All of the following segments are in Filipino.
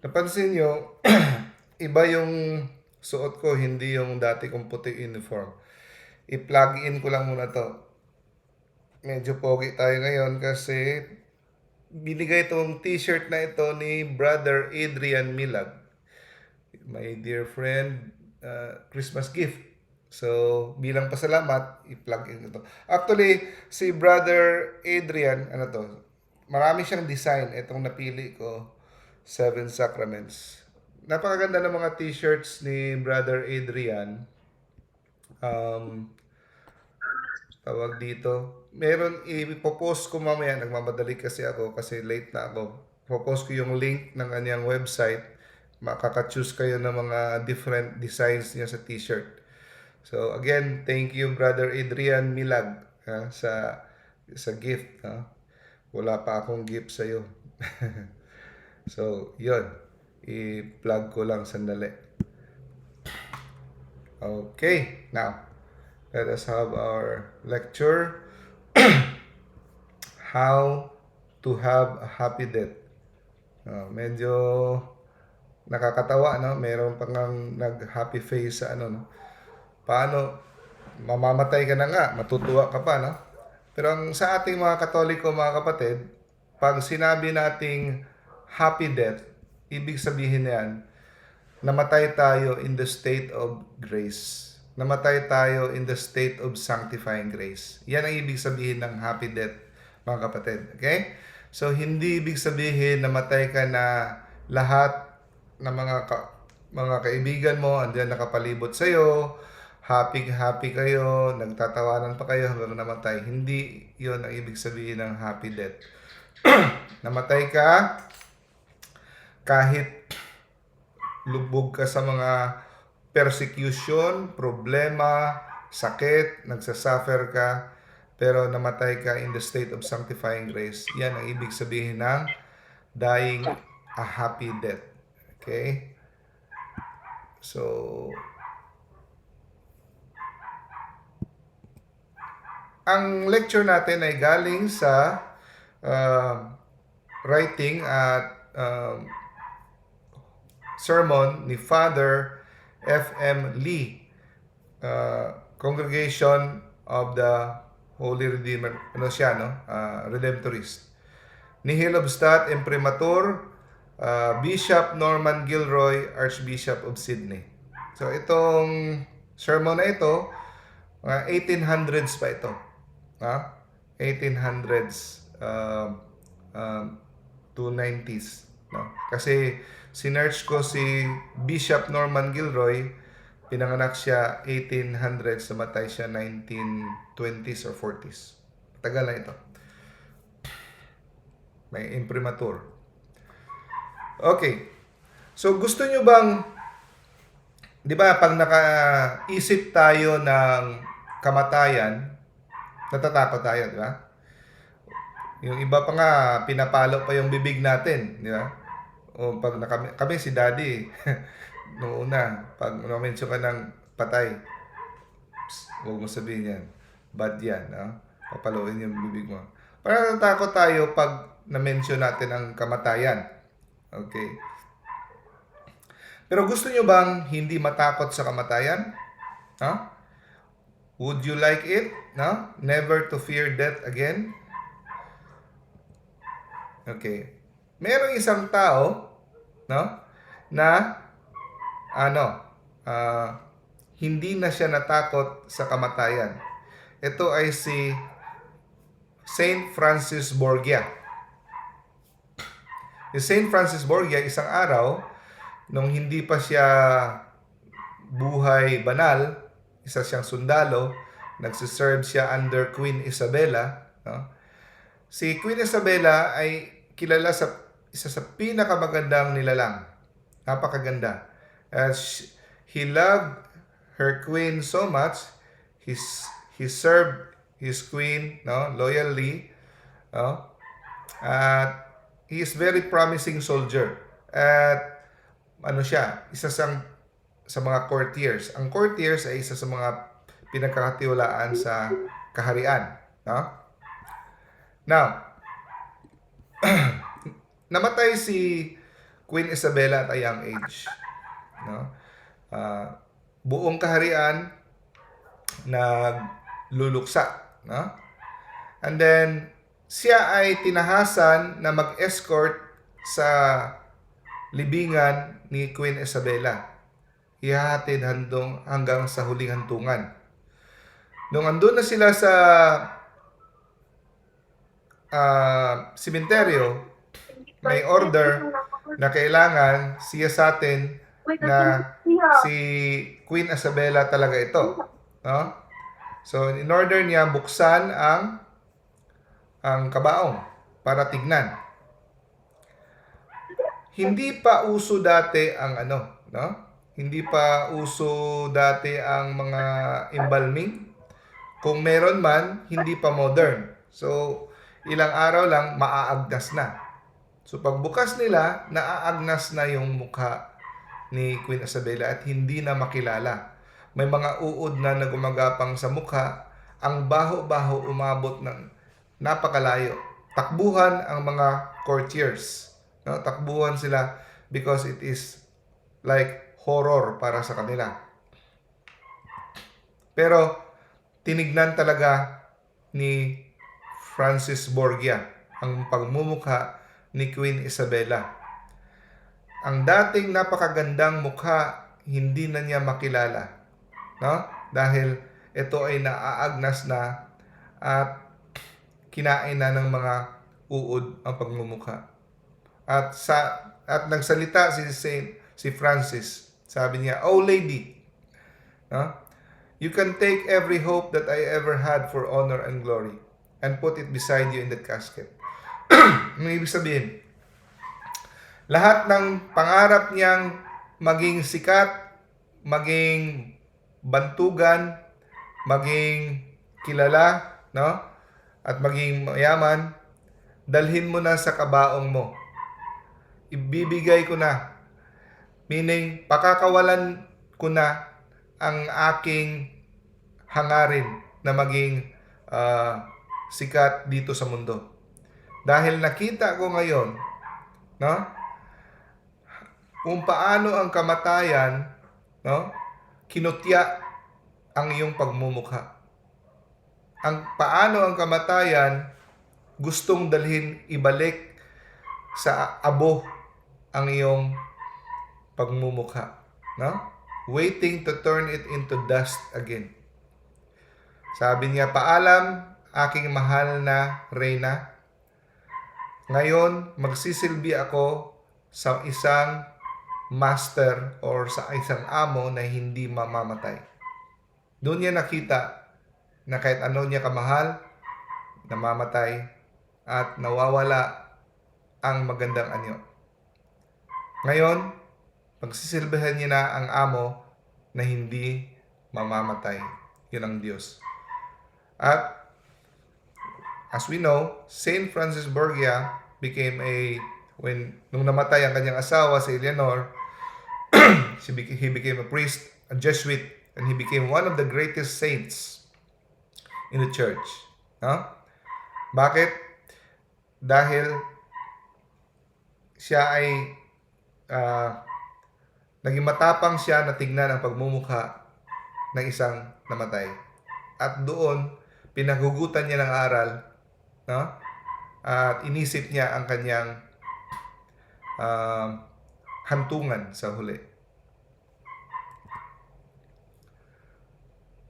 Napansin nyo, iba yung suot ko, hindi yung dati kong puti uniform. I-plug in ko lang muna to. Medyo pogi tayo ngayon kasi binigay itong t-shirt na ito ni Brother Adrian Milag. My dear friend, Christmas gift. So, bilang pasalamat, i-plug in ito. Actually, si Brother Adrian, ano to, marami siyang design. Itong napili ko, Seven Sacraments. Napakaganda ng mga t-shirts ni Brother Adrian. Um, Tawag dito. Meron, ipopost ko mamaya. Nagmamadali kasi ako kasi late na ako. Popost ko yung link ng kanyang website. Makaka-choose kayo ng mga different designs niya sa t-shirt. So again, thank you Brother Adrian Milag sa gift. Wala pa akong gift sa iyo. So, yun. I-plug ko lang sandali. Okay, now let us have our lecture. How to have a happy death. Medyo nakakatawa, no? Meron pang nag-happy face sa ano, no? Paano mamamatay ka na nga, matutuwa ka pa, no? Pero sa ating mga Katoliko, mga kapatid, pag sinabi nating happy death, ibig sabihin yan, namatay tayo in the state of grace. Namatay tayo in the state of sanctifying grace. Yan ang ibig sabihin ng happy death, mga kapatid. Okay? So, hindi ibig sabihin namatay ka na lahat ng mga kaibigan mo andiyan nakapalibot sa iyo, happy kayo, nagtatawanan pa kayo hanggang namatay. Hindi 'yon ang ibig sabihin ng happy death. Namatay ka kahit lubog ka sa mga persecution, problema, sakit, nagsasuffer ka, pero namatay ka in the state of sanctifying grace. Yan ang ibig sabihin ng dying a happy death. Okay? So, ang lecture natin ay galing sa writing at sermon ni Father F.M. Lee, Congregation of the Holy Redeemer, Redemptorist. Nihil obstat imprimatur, Bishop Norman Gilroy, Archbishop of Sydney. So itong sermon na ito, 1800s pa ito. 1800s to 90s. No? Kasi sinearch ko si Bishop Norman Gilroy, pinanganak siya 1800s, namatay siya 1920s or 40s. Tagal na ito. May imprimatur. Okay. So gusto nyo bang, di ba, pag nakaisip tayo ng kamatayan, natatakot tayo, di ba? Yung iba pa nga, pinapalo pa yung bibig natin, di ba? O pag kami si Daddy, noong una, pag na-mention ka ng patay, huwag mo sabihin yan. Bad yan, no? Papaluin yung bibig mo. Parang natatakot tayo pag na-mention natin ang kamatayan. Okay? Pero gusto nyo bang hindi matakot sa kamatayan? Would you like it? No? Never to fear death again? Okay. Merong isang tao, no, na hindi na siya natakot sa kamatayan. Ito ay si Saint Francis Borgia. Si Saint Francis Borgia, isang araw, nung hindi pa siya buhay banal, isa siyang sundalo, nagsiserve siya under Queen Isabella, no? Si Queen Isabella ay kilala sa isa sa pinakamagandang nilalang. Napakaganda. He loved her queen so much, he served his queen, no, loyally, no? At he is very promising soldier. At siya, isa sa mga courtiers. Ang courtiers ay isa sa mga pinagkakatiwalaan sa kaharian, no? Now, namatay si Queen Isabella at a young age. No? Buong kaharian nagluluksa. No? And then, siya ay tinahasan na mag-escort sa libingan ni Queen Isabella. Ihahatid hanggang sa huling hantungan. Nung andun na sila sa sementeryo, may order na kailangan siyasatin na si Queen Isabella talaga ito. No? So, in order niya buksan ang kabaong para tignan. Hindi pa uso dati ang no? Hindi pa uso dati ang mga embalming. Kung meron man, hindi pa modern. So, ilang araw lang, maaagnas na. So, pagbukas nila, naaagnas na yung mukha ni Queen Isabella at hindi na makilala. May mga uod na gumagapang sa mukha. Ang baho-baho umabot ng napakalayo. Takbuhan ang mga courtiers. No? Takbuhan sila because it is like horror para sa kanila. Pero, tinignan talaga ni Francis Borgia ang pagmumukha ni Queen Isabella. Ang dating napakagandang mukha, hindi na niya makilala. No? Dahil ito ay naaagnas na at kinain na ng mga uod ang pagmumukha. At nagsalita si Francis. Sabi niya, "Oh lady, no? You can take every hope that I ever had for honor and glory and put it beside you in that casket." Ano ibig sabihin? Lahat ng pangarap niyang maging sikat, maging bantugan, maging kilala, no? At maging mayaman, dalhin mo na sa kabaong mo. Ibibigay ko na. Meaning, pakakawalan ko na ang aking hangarin na maging sikat dito sa mundo. Dahil nakita ko ngayon, no? Kung paano ang kamatayan, no? Kinutya ang iyong pagmumukha. Paano ang kamatayan gustong dalhin ibalik sa abo ang iyong pagmumukha, no? Waiting to turn it into dust again. Sabi niya, "Paalam, aking mahal na reyna. Ngayon, magsisilbi ako sa isang master or sa isang amo na hindi mamamatay." Doon niya nakita na kahit ano niya kamahal, namamatay at nawawala ang magandang anyo. Ngayon, pagsisilbihan niya na ang amo na hindi mamamatay. Yun ang Diyos. At as we know, Saint Francis Borgia became nung namatay ang kanyang asawa, si Eleanor, he became a priest, a Jesuit, and he became one of the greatest saints in the church. No? Bakit? Dahil siya ay naging matapang siya na tignan ang pagmumukha ng isang namatay. At doon, pinagugutan niya ng aral, no? At inisip niya ang kanyang hantungan sa huli.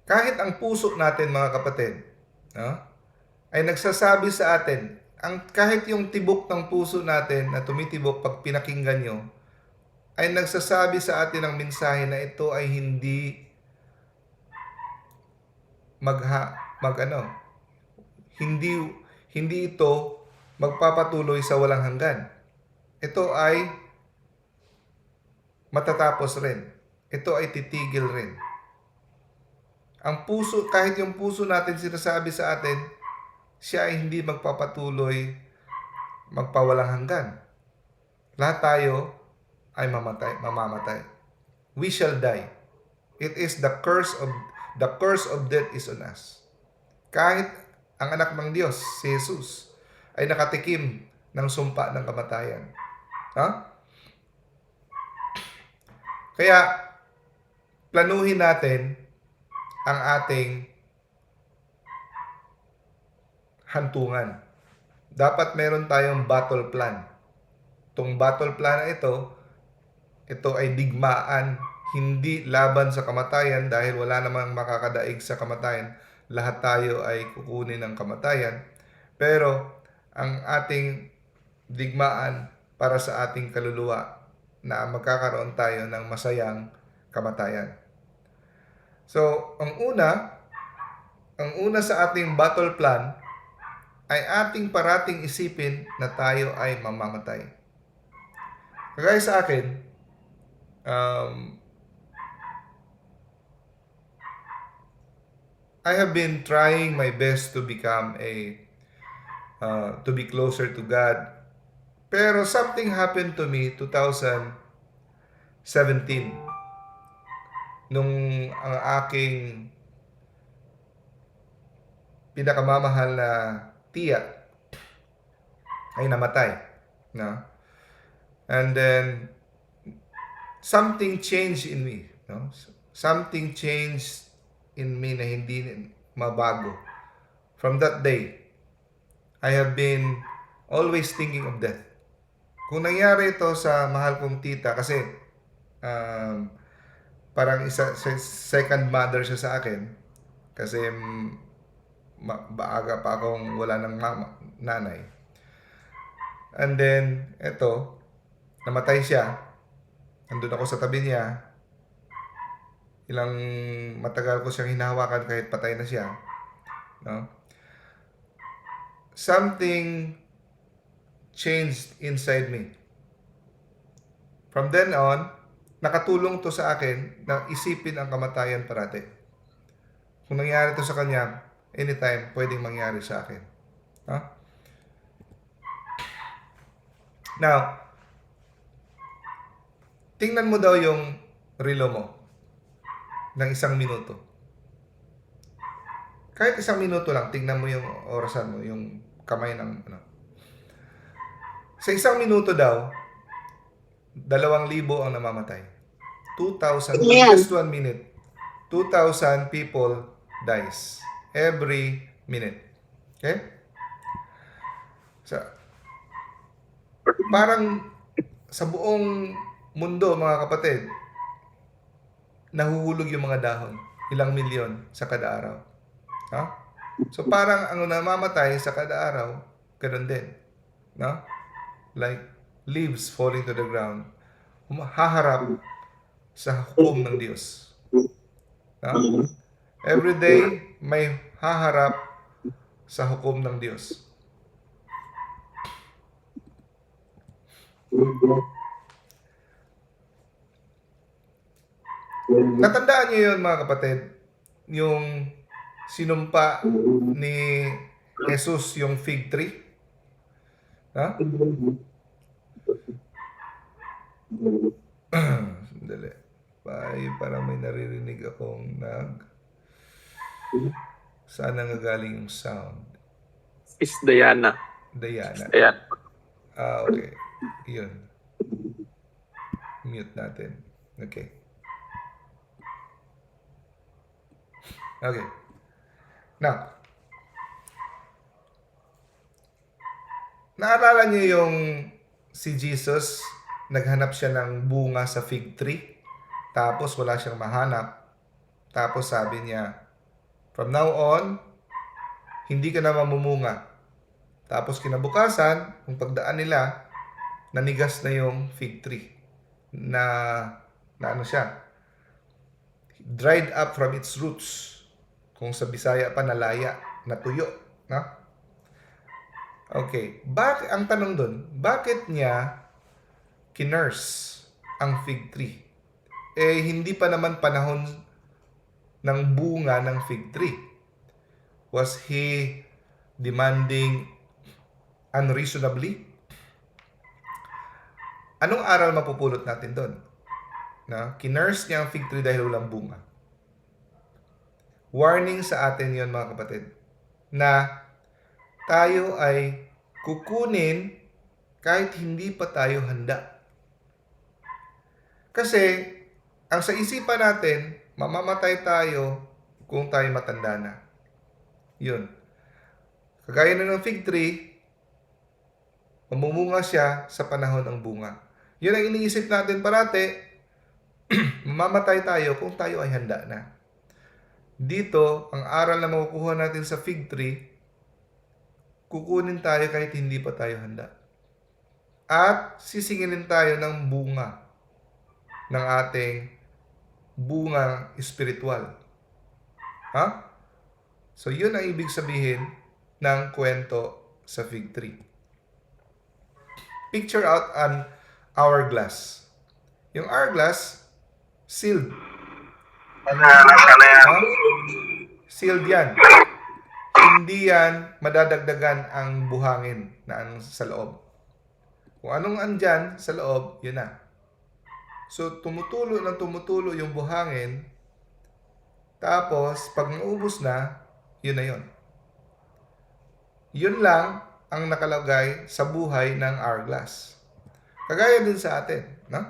Kahit ang puso natin, mga kapatid, no? Ay nagsasabi sa atin, kahit yung tibok ng puso natin na tumitibok pag pinakinggan nyo, ay nagsasabi sa atin ang mensahe na ito ay hindi hindi ito magpapatuloy sa walang hanggan. Ito ay matatapos rin. Ito ay titigil rin. Ang puso, kahit yung puso natin sinasabi sa atin, siya ay hindi magpapatuloy, magpawalang hanggan. Lahat tayo ay mamamatay. We shall die. It is the curse of death is on us. Kahit ang anak ng Diyos, si Jesus, ay nakatikim ng sumpa ng kamatayan. Ha? Kaya, planuhin natin ang ating hantungan. Dapat meron tayong battle plan. Itong battle plan na ito ay digmaan, hindi laban sa kamatayan dahil wala namang makakadaig sa kamatayan. Lahat tayo ay kukunin ng kamatayan. Pero ang ating digmaan para sa ating kaluluwa na magkakaroon tayo ng masayang kamatayan. So, ang una sa ating battle plan ay ating parating isipin na tayo ay mamamatay. Kagaya sa akin, I have been trying my best to become to be closer to God. Pero something happened to me 2017 nung ang aking pinakamamahal na tiya ay namatay, no? And then something changed in me, no? Something changed in me na hindi mabago. From that day, I have been always thinking of death. Kung nangyari ito sa mahal kong tita, kasi parang second mother siya sa akin, kasi baaga pa akong wala ng nanay. And then, eto, namatay siya. Andun ako sa tabi niya. Ilang matagal ko siyang hinahawakan kahit patay na siya. No? Something changed inside me. From then on, nakatulong to sa akin na isipin ang kamatayan parati. Kung nangyari to sa kanya, anytime pwedeng mangyari sa akin. Huh? Now, tingnan mo daw yung relo mo ng 1 minuto. Kahit 1 minuto lang, tingnan mo yung orasan mo, yung kamay ng Sa 1 minuto daw, 2,000 ang namamatay. 2,000, just 1 minute. 2,000 people dies every minute. Okay? Parang sa buong mundo, mga kapatid, nahuhulog yung mga dahon. Ilang milyon sa kada araw. Ha? So parang ang namamatay sa kada araw, ganoon din. No? Like leaves falling to the ground. Haharap sa hukom ng Diyos. No? Every day, may haharap sa hukom ng Diyos. Natandaan niyo yun, mga kapatid, yung sinumpa ni Jesus yung fig tree? Ha? Sandali. Parang may naririnig akong saan nangagaling yung sound? Is Diana. Diana. Ayan. Okay. Yun. Mute natin. Okay. Okay. Now, naalala niyo yung si Jesus, naghanap siya ng bunga sa fig tree, tapos wala siyang mahanap. Tapos sabi niya, from now on, hindi ka na mamumunga. Tapos kinabukasan, kung pagdaan nila, nanigas na yung fig tree. Na ano siya, dried up from its roots. Kung sa Bisaya pa, nalaya, natuyo. No? Okay. Ang tanong dun, bakit niya kinurse ang fig tree? Eh, hindi pa naman panahon ng bunga ng fig tree. Was he demanding unreasonably? Anong aral mapupulot natin doon? Na kinurse niya ang fig tree dahil walang bunga. Warning sa atin yon, mga kapatid, na tayo ay kukunin kahit hindi pa tayo handa. Kasi, ang sa isipan natin, mamamatay tayo kung tayo matanda na. Yun. Kagaya na ng fig tree, mamumunga siya sa panahon ng bunga. Yun ang iniisip natin parati, mamamatay tayo kung tayo ay handa na. Dito, ang aral na makukuha natin sa fig tree, kukunin tayo kahit hindi pa tayo handa. At sisingilin tayo ng bunga ng ating bunga espiritual. Ha? So, yun ang ibig sabihin ng kwento sa fig tree. Picture out an hourglass. Yung hourglass, sealed. Ha? Sealed yan. Hindi yan madadagdagan ang buhangin na sa loob. Kung anong andyan sa loob, yun na. So, tumutulo yung buhangin. Tapos, pag naubos na, yun na yun. Yun lang ang nakalagay sa buhay ng hourglass. Kagaya din sa atin, no?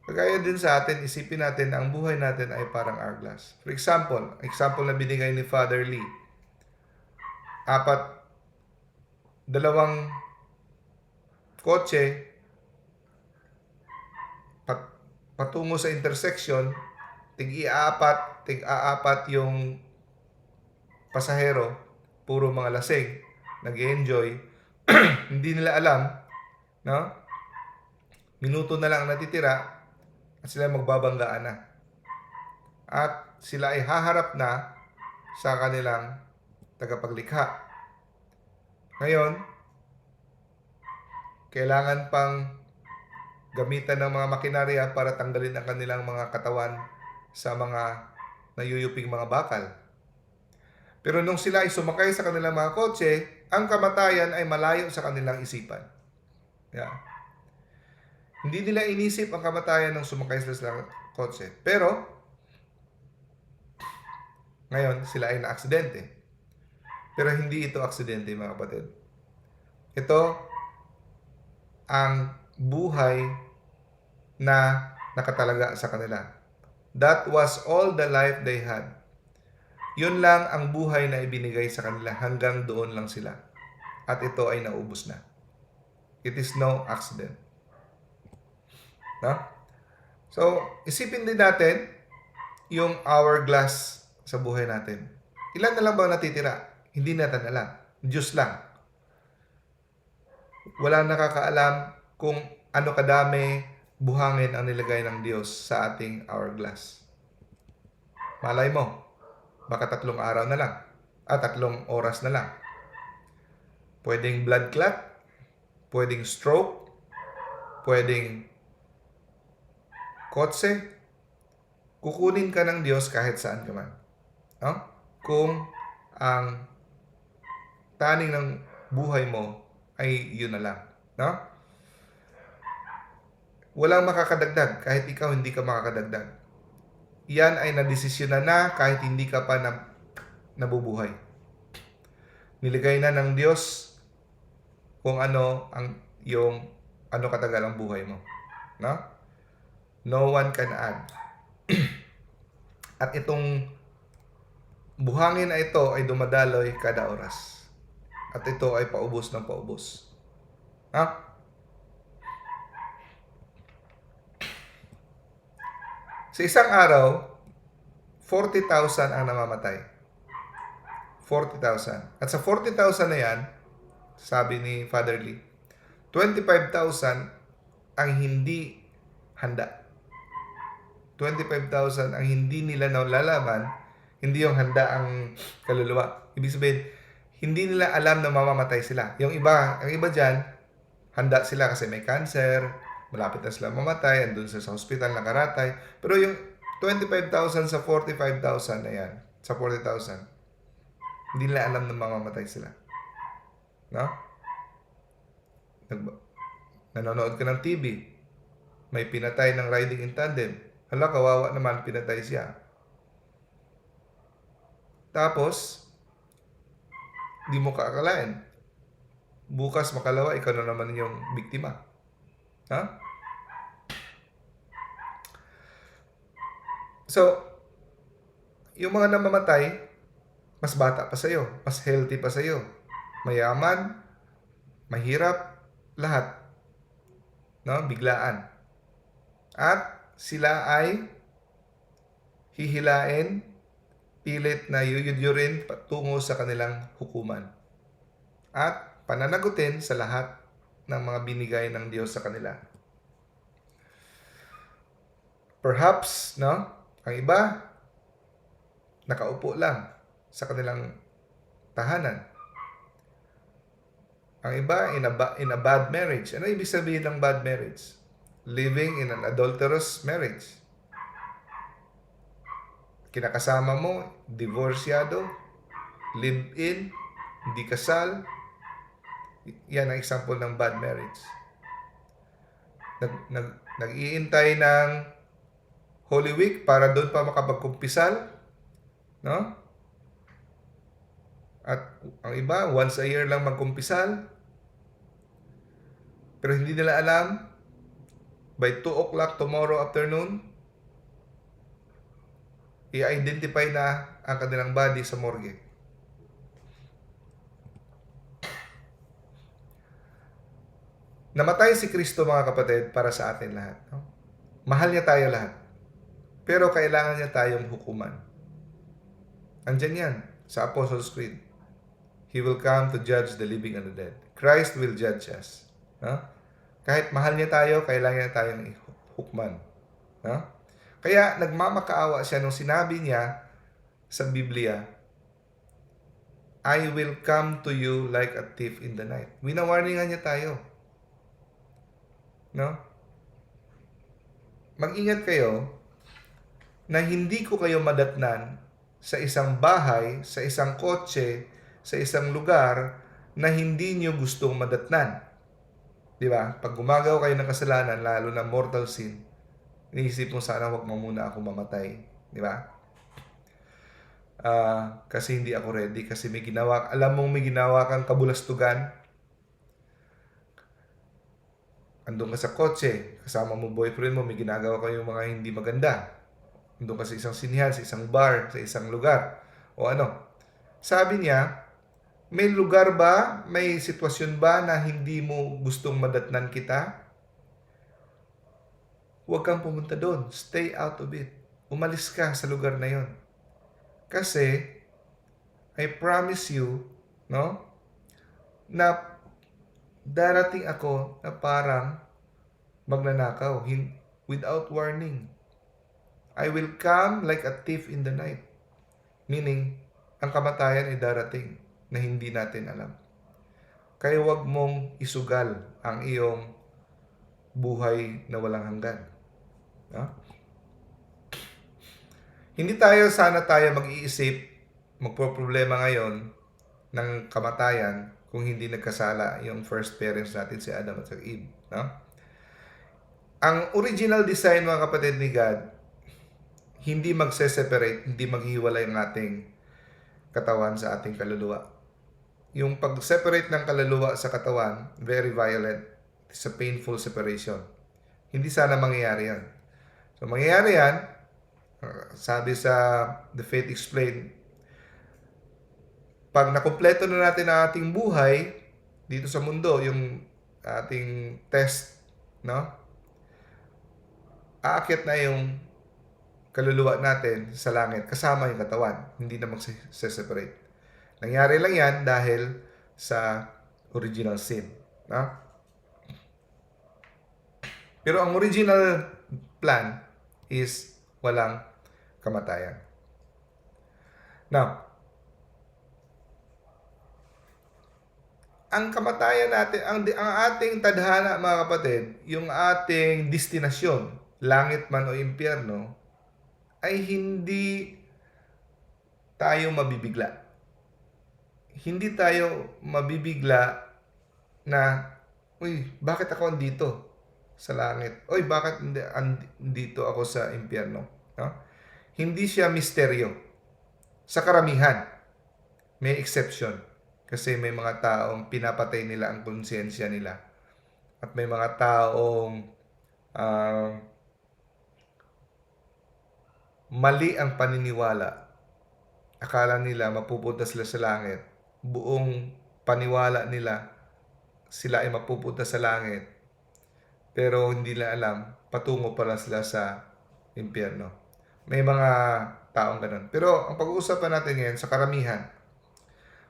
Kagaya din sa atin, isipin natin na ang buhay natin ay parang hourglass. For example na binigay ni Father Lee. 2 kotse, patungo sa intersection, tig-aapat yung pasahero, puro mga lasing, nag-enjoy, hindi nila alam, no? Minuto na lang natitira at sila magbabanggaan na. At sila ay haharap na sa kanilang tagapaglikha. Ngayon, kailangan pang gamitan ng mga makinarya para tanggalin ang kanilang mga katawan sa mga nayuyuping mga bakal. Pero nung sila ay sumakay sa kanilang mga kotse, ang kamatayan ay malayo sa kanilang isipan. Yeah. Hindi nila inisip ang kamatayan nung sumakay sila sa kotse. Pero, ngayon, sila ay na-aksidente. Pero hindi ito aksidente, mga kapatid. Ito ang buhay na nakatalaga sa kanila. That was all the life they had. Yun lang ang buhay na ibinigay sa kanila. Hanggang doon lang sila. At ito ay naubos na. It is no accident. No? So, isipin din natin yung hourglass sa buhay natin. Ilan na lang ba natitira? Hindi natin alam. Diyos lang. Wala nakakaalam kung ano kadami buhangin ang nilagay ng Diyos sa ating hourglass. Malay mo, baka 3 araw na lang. 3 oras na lang. Pwedeng blood clot, pwedeng stroke, pwedeng kotse. Kukunin ka ng Diyos kahit saan ka man. No? Kung ang taning ng buhay mo ay yun na lang. No? Walang makakadagdag kahit ikaw hindi ka makakadagdag. Yan ay nadesisyon na kahit hindi ka pa nabubuhay. Niligay na ng Diyos kung ano ano katagal ang buhay mo. No? No one can add. At itong buhangin na ito ay dumadaloy kada oras. At ito ay paubos ng paubos. Ha? Sa isang araw, 40,000 ang namamatay. 40,000. At sa 40,000 na yan, sabi ni Father Lee, 25,000 ang hindi handa. 25,000 ang hindi nila nalalaman, hindi yung handa ang kaluluwa. Ibig sabihin, hindi nila alam na mamamatay sila. Yung iba dyan, handa sila kasi may cancer, malapit na sila mamatay, andun sa hospital nakaratay. Pero yung 25,000 sa 45,000 na yan, sa 40,000, hindi nila alam na mamamatay sila. No? Nanonood ka ng TV, may pinatay ng riding in tandem. Hala, kawawa naman, pinatay siya. Tapos, di mo kaakalain, bukas makalawa, ikaw na naman yung biktima. Ha? So, yung mga namamatay, mas bata pa sa'yo, mas healthy pa sa'yo, mayaman, mahirap, lahat. No? Biglaan. At sila ay hihilain, pilit na yuyudyurin patungo sa kanilang hukuman. At pananagutin sa lahat ng mga binigay ng Diyos sa kanila. Perhaps, no? Ang iba, nakaupo lang sa kanilang tahanan. Ang iba, in a bad marriage. Ano ibig sabihin ng bad marriage? Living in an adulterous marriage. Kinakasama mo, divorsyado, live-in, hindi kasal. Yan ang example ng bad marriage. Nag-iintay ng Holy Week para doon pa makapagkumpisal, no? At ang iba, once a year lang magkumpisal. Pero hindi nila alam, by 2 o'clock tomorrow afternoon, i-identify na ang kanilang body sa morgue. Namatay si Kristo, mga kapatid, para sa atin lahat. No? Mahal niya tayo lahat. Pero kailangan niya tayong hukuman. Andyan yan sa Apostles' Creed. He will come to judge the living and the dead. Christ will judge us. No? Kahit mahal niya tayo, kailangan niya tayong hukman. No? Kaya nagmamakaawa siya nung sinabi niya sa Biblia, I will come to you like a thief in the night. Winawarningan niya tayo. No? Mag-ingat kayo na hindi ko kayo madatnan sa isang bahay, sa isang kotse, sa isang lugar na hindi niyo gustong madatnan. Di ba? Pag gumagawa kayo ng kasalanan, lalo na mortal sin, iniisip mo sana wag mo muna ako mamatay. Di ba? Kasi hindi ako ready. Kasi alam mong may ginawa kang kabulastugan. Andun ka sa kotse, kasama mo boyfriend mo, may ginagawa kayong mga hindi maganda. Andun ka sa isang sinihan, sa isang bar, sa isang lugar. O ano. Sabi niya, may lugar ba, may sitwasyon ba na hindi mo gustong madatnan kita? Huwag kang pumunta doon. Stay out of it. Umalis ka sa lugar na yon. Kasi, I promise you, no, na darating ako na parang magnanakaw without warning. I will come like a thief in the night. Meaning, ang kamatayan ay darating na hindi natin alam. Kaya huwag mong isugal ang iyong buhay na walang hanggan. No? Hindi sana tayo mag-iisip, magpo-problema ngayon ng kamatayan kung hindi nagkasala yung first parents natin, si Adam at si Eve. No? Ang original design, mga kapatid, ni God, hindi magse-separate, hindi maghihiwalay ang ating katawan sa ating kaluluwa. Yung pag-separate ng kaluluwa sa katawan, very violent. It's a painful separation. Hindi sana mangyayari yan. So, mangyayari yan, sabi sa The Faith Explained, pag nakumpleto na natin ang ating buhay dito sa mundo, yung ating test, no? Aakyat na yung kaluluwa natin sa langit, kasama yung katawan. Hindi na mag-separate. Nangyari lang yan dahil sa original sin. No? Pero ang original plan is walang kamatayan. Now, ang kamatayan natin, ang ating tadhana, mga kapatid, yung ating destinasyon, langit man o impyerno, ay hindi tayo mabibigla. Hindi tayo mabibigla na, uy, bakit ako andito sa langit? Uy, bakit andito ako sa impyerno? No? Hindi siya misteryo. Sa karamihan, may exception. Kasi may mga taong pinapatay nila ang konsensya nila. At may mga taong mali ang paniniwala. Akala nila mapupunta sila sa langit. Buong paniwala nila sila ay mapupunta sa langit. Pero hindi nila alam, patungo pala sila sa impyerno. May mga taong ganun. Pero ang pag-uusapan natin ngayon sa karamihan.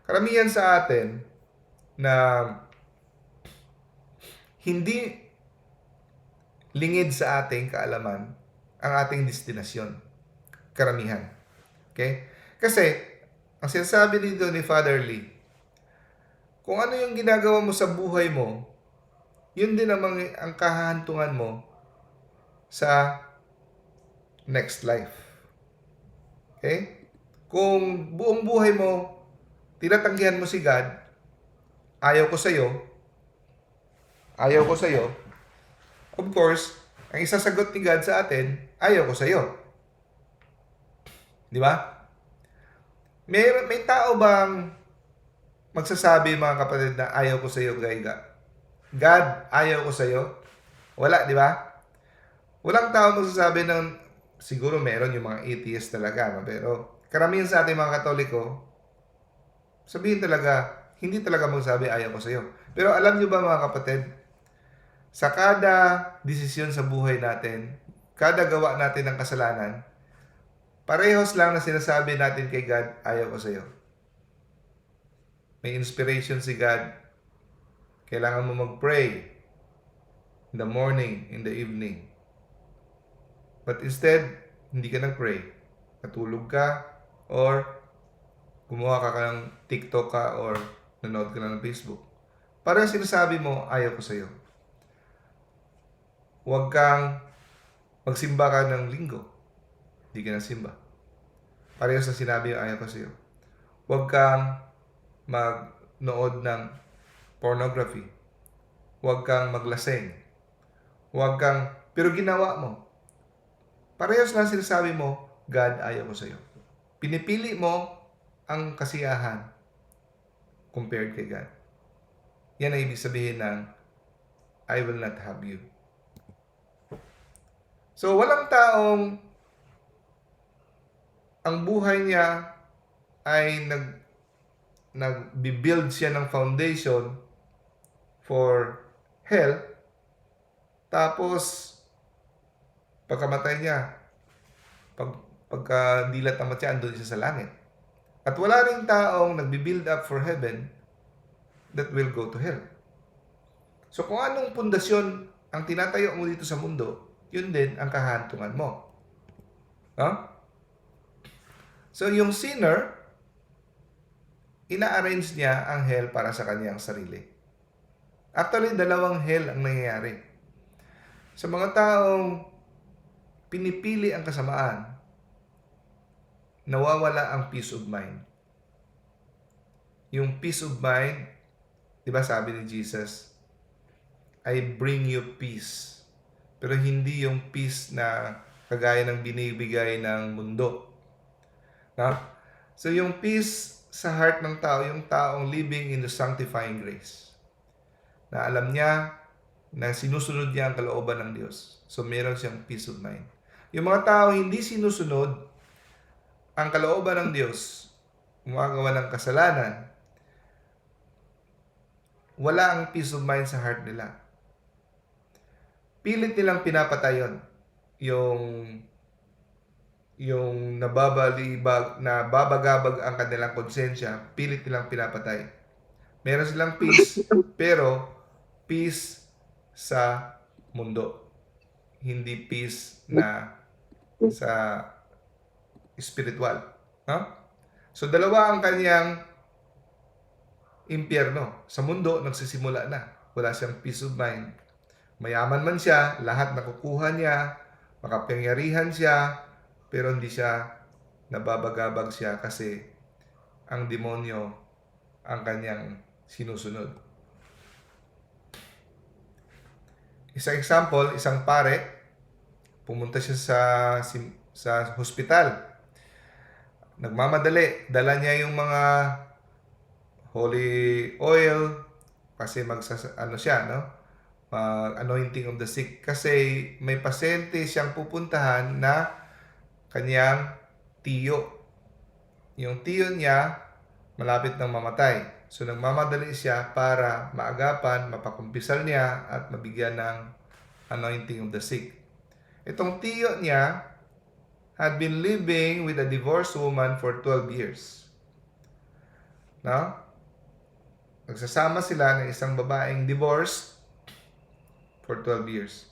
Karamihan sa atin na hindi lingid sa ating kaalaman ang ating destinasyon. Karamihan. Okay? Kasi, ang sinasabi dito ni Father Lee, kung ano yung ginagawa mo sa buhay mo, yun din namang ang kahahantungan mo sa next life. Okay? Kung buong buhay mo, tinatanggihan mo si God, ayaw ko sa'yo, of course, ang isasagot ni God sa atin, ayaw ko sa'yo. Di ba? May tao bang magsasabi, mga kapatid, na ayaw ko sa'yo, God, ayaw ko sa'yo? Wala, di ba? Walang tao magsasabi ng, siguro meron yung mga atheist talaga, no? Pero karamihan sa ating mga Katoliko, sabihin talaga, hindi talaga magsabi, ayaw ko sa'yo. Pero alam nyo ba, mga kapatid, sa kada desisyon sa buhay natin, kada gawa natin ng kasalanan, parehos lang na sinasabi natin kay God, ayaw ko sa'yo. May inspiration si God. Kailangan mo mag-pray in the morning, in the evening. But instead, hindi ka nag-pray. Natulog ka, or gumawa ka ng TikTok ka, or nanood ka na ng Facebook. Parang sinasabi mo, ayaw ko sa'yo. Huwag kang magsimba ka ng linggo. Hindi ka nasimba. Parehas na sinabi yung ayaw ko sa'yo. Huwag kang magnood ng pornography. Huwag kang maglaseng. Pero ginawa mo. Parehas lang sinasabi mo, God, ayaw ko sa'yo. Pinipili mo ang kasiyahan compared kay God. Yan ang ibig sabihin ng I will not have you. So, walang taong ang buhay niya ay nag-build siya ng foundation for hell, tapos pagkamatay niya, pagka dilat ang matya, andun siya sa langit. At wala rin taong nagbi-build up for heaven that will go to hell. So kung anong pundasyon ang tinatayo mo dito sa mundo, yun din ang kahantungan mo. Huh? So yung sinner, ina-arrange niya ang hell para sa kanyang sarili. Actually, dalawang hell ang nangyayari. Sa mga taong pinipili ang kasamaan, nawawala ang peace of mind. Yung peace of mind, di ba sabi ni Jesus, I bring you peace. Pero hindi yung peace na kagaya ng binibigay ng mundo. No? So yung peace sa heart ng tao, yung taong living in the sanctifying grace. Na alam niya na sinusunod niya ang kalooban ng Diyos. So meron siyang peace of mind. Yung mga tao hindi sinusunod ang kalooban ng Diyos, gumagawa ng kasalanan, wala ang peace of mind sa heart nila. Pilit nilang pinapatay yun. Yung nababagabag ang kanilang konsensya, pilit nilang pinapatay. Meron silang peace, pero peace sa mundo. Hindi peace na sa spiritual. No? So, dalawa ang kanyang impyerno. Sa mundo, nagsisimula na. Wala siyang peace of mind. Mayaman man siya, lahat nakukuha niya, makapangyarihan siya, pero hindi siya nababagabag siya kasi ang demonyo ang kanyang sinusunod. Isang example, isang pare, pumunta siya sa hospital. Nagmamadali, dala niya yung mga holy oil kasi ano siya, no? Anointing of the sick. Kasi may pasyente siyang pupuntahan na kanyang tiyo. Yung tiyo niya malapit nang mamatay. So nagmamadali siya para maagapan, mapakumpisal niya at mabigyan ng anointing of the sick. Itong tiyo niya had been living with a divorced woman for 12 years. No? Nagsasama sila ng isang babaeng divorced for 12 years.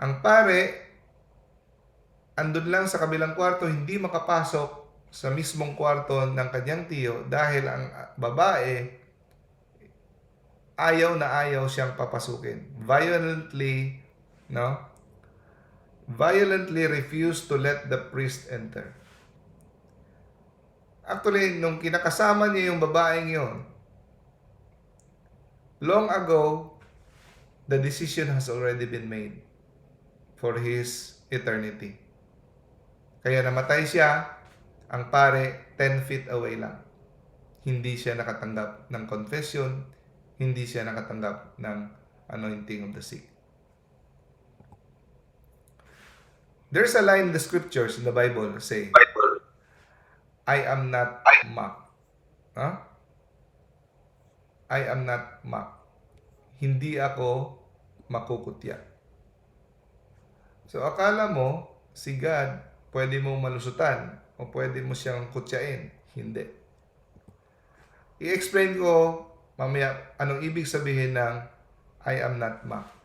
Ang pare, andun lang sa kabilang kwarto, hindi makapasok sa mismong kwarto ng kanyang tiyo dahil ang babae ayaw na ayaw siyang papasukin. Violently refused to let the priest enter. Actually, nung kinakasama niya yung babaeng yon, long ago, the decision has already been made for his eternity. Kaya namatay siya, ang pare 10 feet away lang. Hindi siya nakatanggap ng confession, hindi siya nakatanggap ng anointing of the sick. There's a line in the scriptures in the Bible say, I am not mocked. Huh? I am not mocked. Hindi ako makukutya. So akala mo, si God, pwede mo malusutan o pwede mo siyang kutyain. Hindi. I-explain ko mamaya anong ibig sabihin ng I am not mocked.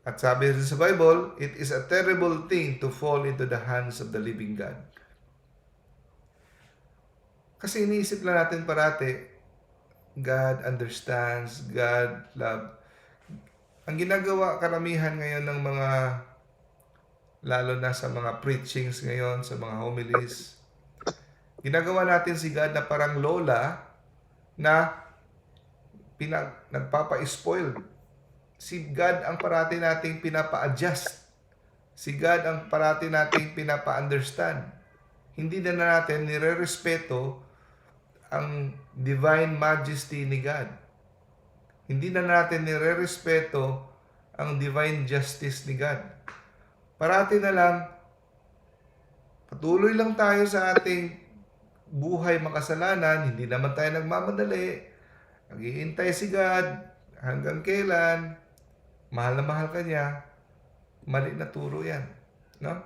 At sabi rin sa Bible, it is a terrible thing to fall into the hands of the living God. Kasi iniisip lang natin parati, God understands, God love. Ang ginagawa karamihan ngayon ng mga, lalo na sa mga preachings ngayon, sa mga homilies, ginagawa natin si God na parang lola na nagpapa-spoil. Si God ang parati nating pinapa-adjust. Si God ang parati nating pinapa-understand. Hindi na natin nire-respeto ang divine majesty ni God. Hindi na natin nire-respeto ang divine justice ni God. Parati na lang, patuloy lang tayo sa ating buhay makasalanan, hindi naman tayo nagmamadali, naghihintay si God hanggang kailan, mahal na mahal ka niya, mali na turo yan. No?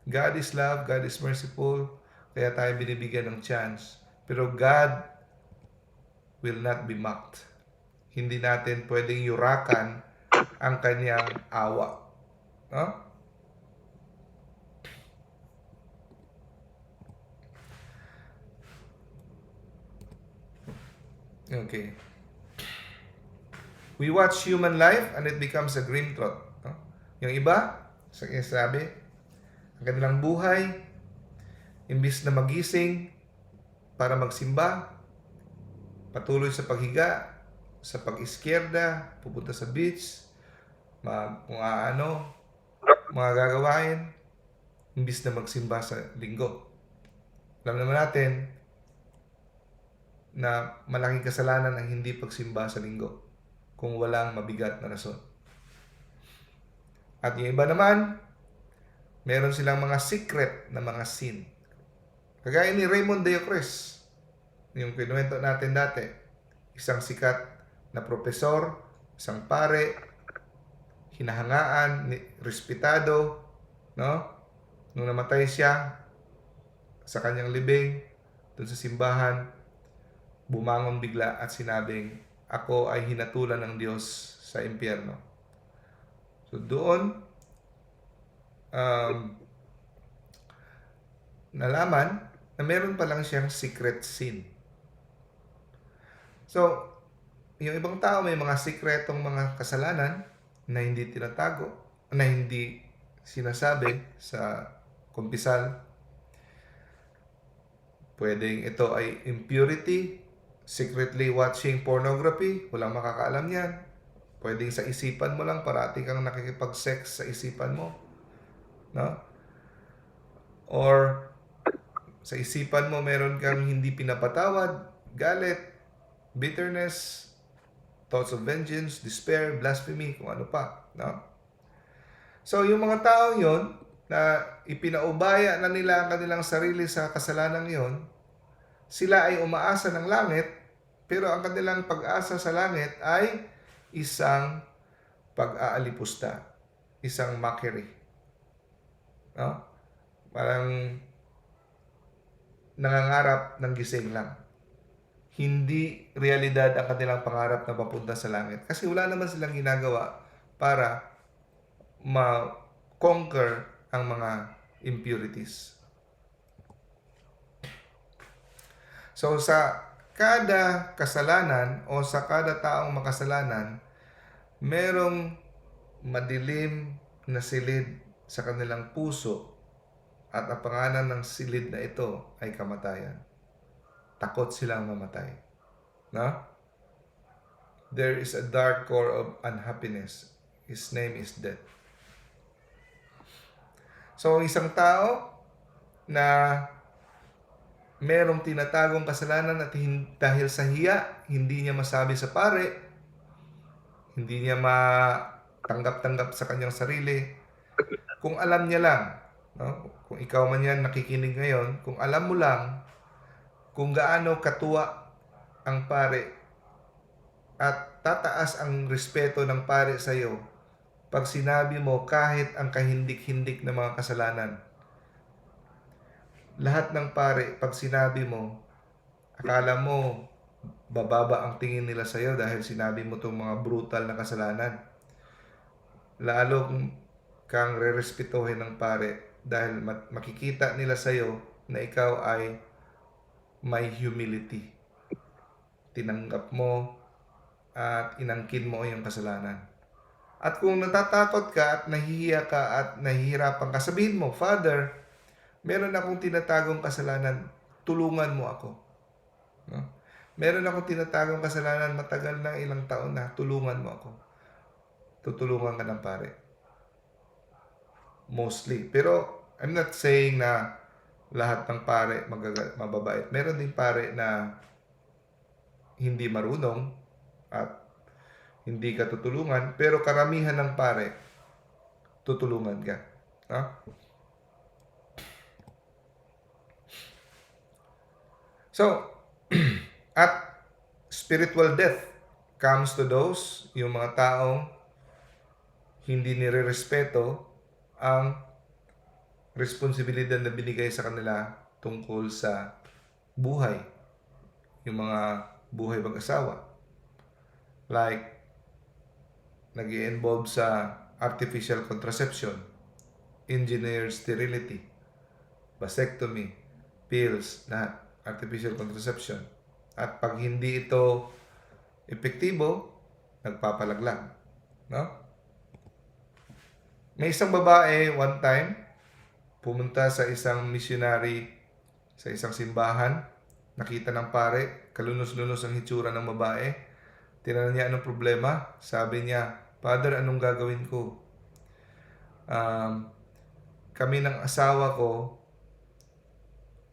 God is love, God is merciful, kaya tayo binibigyan ng chance. Pero God will not be mocked. Hindi natin pwedeng yurakan ang kanyang awa. No? Okay. We watch human life and it becomes a grim thought. No? Yung iba, sabi, ang kanilang buhay, imbis na magising para magsimba, patuloy sa paghiga, sa pag-iskierda, pupunta sa beach, mga gagawain, imbis na magsimba sa linggo. Alam naman natin na malaking kasalanan ang hindi pagsimba sa linggo kung walang mabigat na rason. At yung iba naman, meron silang mga secret na mga sin. Kagaya ni Raymond Deocres, yung kinuwento natin dati, isang sikat na profesor, isang pare, hinahangaan, respetado, no? Nung namatay siya sa kanyang libing, dun sa simbahan, bumangon bigla at sinabing, ako ay hinatulan ng Diyos sa impyerno. So doon, nalaman na meron pa lang siyang secret sin. So, yung ibang tao may mga sikretong mga kasalanan na hindi tinatago, na hindi sinasabi sa kumpisal. Pwedeng ito ay impurity, secretly watching pornography, walang makakaalam yan. Pwedeng sa isipan mo lang, parati kang nakikipag-sex sa isipan mo. No? Or Sa isipan mo, meron kang hindi pinapatawad, galit, bitterness, thoughts of vengeance, despair, blasphemy, kung ano pa. No? So, yung mga taong yon na ipinaubaya na nila ang kanilang sarili sa kasalanan yon, sila ay umaasa ng langit, pero ang kanilang pag-asa sa langit ay isang pag-aalipusta, isang mockery. No? Parang nangangarap ng gising lang. Hindi realidad ang kanilang pangarap na papunta sa langit. Kasi wala naman silang ginagawa para ma-conquer ang mga impurities. So sa kada kasalanan o sa kada taong makasalanan, merong madilim na silid sa kanilang puso at ang pangalan ng silid na ito ay kamatayan. Takot silang mamatay. No? There is a dark core of unhappiness. His name is death. So, isang tao na merong tinatagong kasalanan at dahil sa hiya, hindi niya masabi sa pare, hindi niya matanggap-tanggap sa kanyang sarili. Kung alam niya lang, no? Kung ikaw man yan nakikinig ngayon, kung alam mo lang kung gaano katuwa ang pare at tataas ang respeto ng pare sa iyo pag sinabi mo kahit ang kahindik-hindik na mga kasalanan. Lahat ng pare, pag sinabi mo, akala mo bababa ang tingin nila sa iyo dahil sinabi mo itong mga brutal na kasalanan. Lalo kang re-respetuhin ng pare dahil makikita nila sa iyo na ikaw ay may humility. Tinanggap mo at inangkin mo yung kasalanan. At kung natatakot ka at nahihiya ka at nahihirapan ka, sabihin mo, Father, meron akong tinatagong kasalanan, tulungan mo ako. No? Meron akong tinatagong kasalanan, matagal na ilang taon na, tulungan mo ako. Tutulungan ka ng pare. Mostly. Pero, I'm not saying na lahat ng pare mababait. Meron din pare na hindi marunong at hindi ka tutulungan, pero karamihan ng pare, tutulungan ka. No? So, at spiritual death comes to those, yung mga taong hindi nire-respeto ang responsibilidad na binigay sa kanila tungkol sa buhay. Yung mga buhay mag-asawa. Like, nag-i-involve sa artificial contraception, engineered sterility, vasectomy, pills, lahat. Artificial contraception. At pag hindi ito epektibo, nagpapalaglag. No? May isang babae one time, pumunta sa isang missionary sa isang simbahan, nakita ng pare, kalunos-lunos ang hitsura ng babae. Tinanong niya anong problema. Sabi niya, Father, anong gagawin ko? Kami ng asawa ko,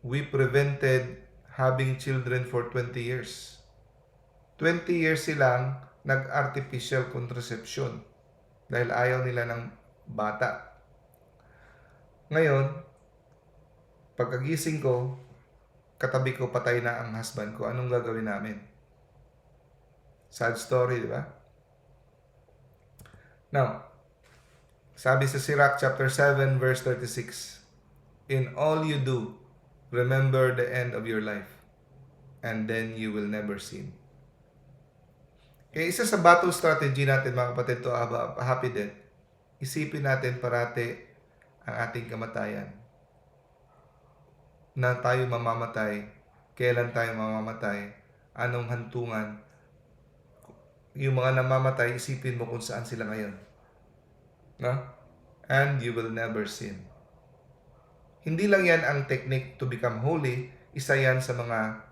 we prevented having children for 20 years. 20 years silang nag-artificial contraception dahil ayaw nila ng bata. Ngayon, pagkagising ko, katabi ko patay na ang husband ko. Anong gagawin namin? Sad story, di ba? Now, sabi sa Sirach chapter 7 verse 36, in all you do, remember the end of your life, and then you will never sin. Kaya isa sa battle strategy natin mga kapatid to happy death, isipin natin parati ang ating kamatayan. Na tayo mamamatay, kailan tayo mamamatay, anong hantungan. Yung mga namamatay, isipin mo kung saan sila ngayon. No? And you will never sin. Hindi lang yan ang technique to become holy, isa yan sa mga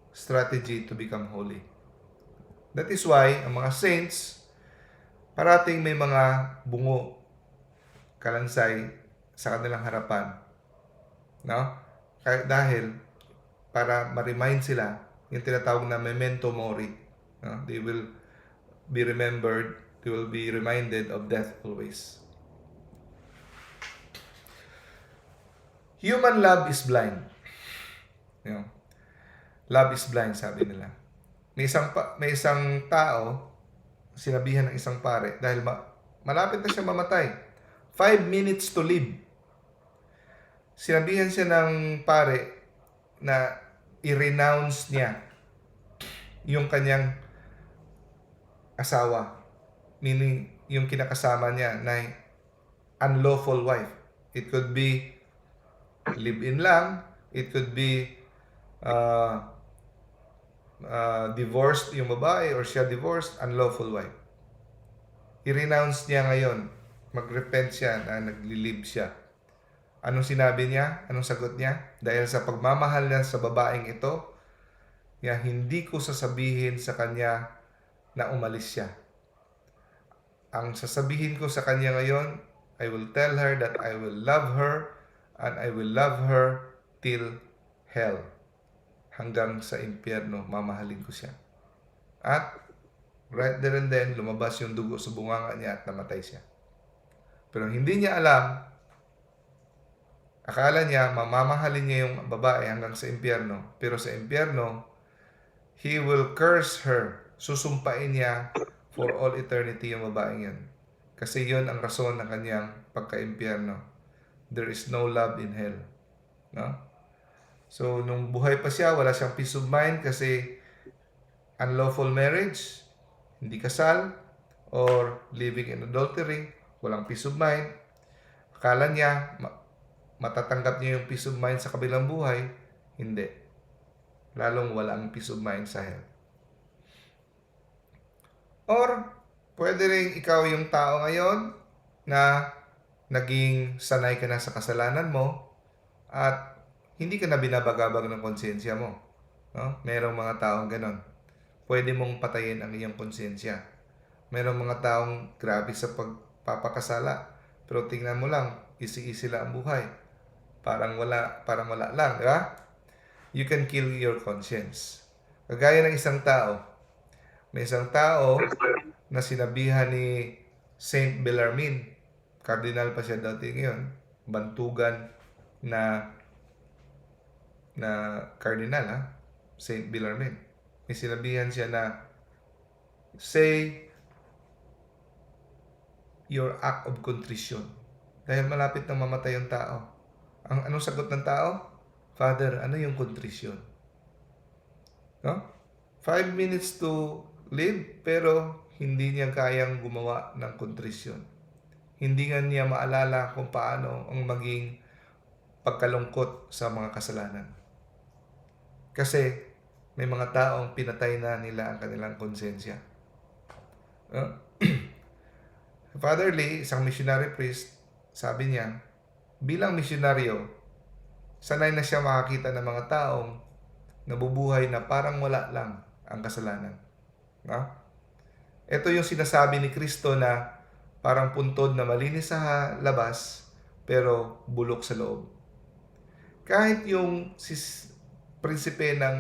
strategy to become holy. That is why, ang mga saints, parating may mga bungo, kalansay, sa kanilang harapan. No? dahil para ma-remind sila, yung tinatawag na memento mori. No? They will be remembered, they will be reminded of death always. Human love is blind. You know, love is blind, sabi nila. May isang tao, sinabihan ng isang pare, dahil malapit na siya mamatay. 5 minutes to live. Sinabihan siya ng pare na i-renounce niya yung kanyang asawa. Meaning, yung kinakasama niya na unlawful wife. It could be live-in lang. It could be divorced yung babae or siya divorced, unlawful wife. I-renounce niya ngayon. Mag-repent siya na nagli-live siya. Anong sinabi niya? Anong sagot niya? Dahil sa pagmamahal niya sa babaeng ito, hindi ko sasabihin sa kanya na umalis siya. Ang sasabihin ko sa kanya ngayon, I will tell her that I will love her and I will love her till hell. Hanggang sa impyerno, mamahalin ko siya. At right there and then, lumabas yung dugo sa bunganga niya at namatay siya. Pero hindi niya alam, akala niya mamamahalin niya yung babae hanggang sa impyerno. Pero sa impyerno, he will curse her. Susumpain niya for all eternity yung babaeng yun. Kasi yun ang rason ng kanyang pagka-impyerno. There is no love in hell. No? So, nung buhay pa siya, wala siyang peace of mind kasi unlawful marriage, hindi kasal, or living in adultery, walang peace of mind. Akala niya, matatanggap niya yung peace of mind sa kabilang buhay. Hindi. Lalong walang peace of mind sa hell. Or, pwede rin ikaw yung tao ngayon na naging sanay ka na sa kasalanan mo at hindi ka na binabagabag ng konsensya mo. No? Merong mga taong ganon. Pwede mong patayin ang iyong konsensya. Merong mga taong grabe sa pagpapakasala. Pero tingnan mo lang, easy-easy lang ang buhay. Parang wala lang, di ba? You can kill your conscience. Kagaya ng isang tao. May isang tao na sinabihan ni Saint Bellarmine. Cardinal pa siya dati ngayon. Bantugan na cardinal, Saint Bellarmine. May sinabihan siya na, say your act of contrition. Dahil malapit nang mamatay yung tao. Anong sagot ng tao? Father, ano yung contrition? No? 5 minutes to live, pero hindi niya kayang gumawa ng contrition. Hindi nga niya maalala kung paano ang maging pagkalungkot sa mga kasalanan. Kasi may mga taong pinatay na nila ang kanilang konsensya. Father Lee, isang missionary priest, sabi niya, bilang misyonaryo, sanay na siya makakita ng mga taong nabubuhay na parang wala lang ang kasalanan. Ito yung sinasabi ni Kristo na parang puntod na malinis sa labas, pero bulok sa loob. Kahit yung prinsipe ng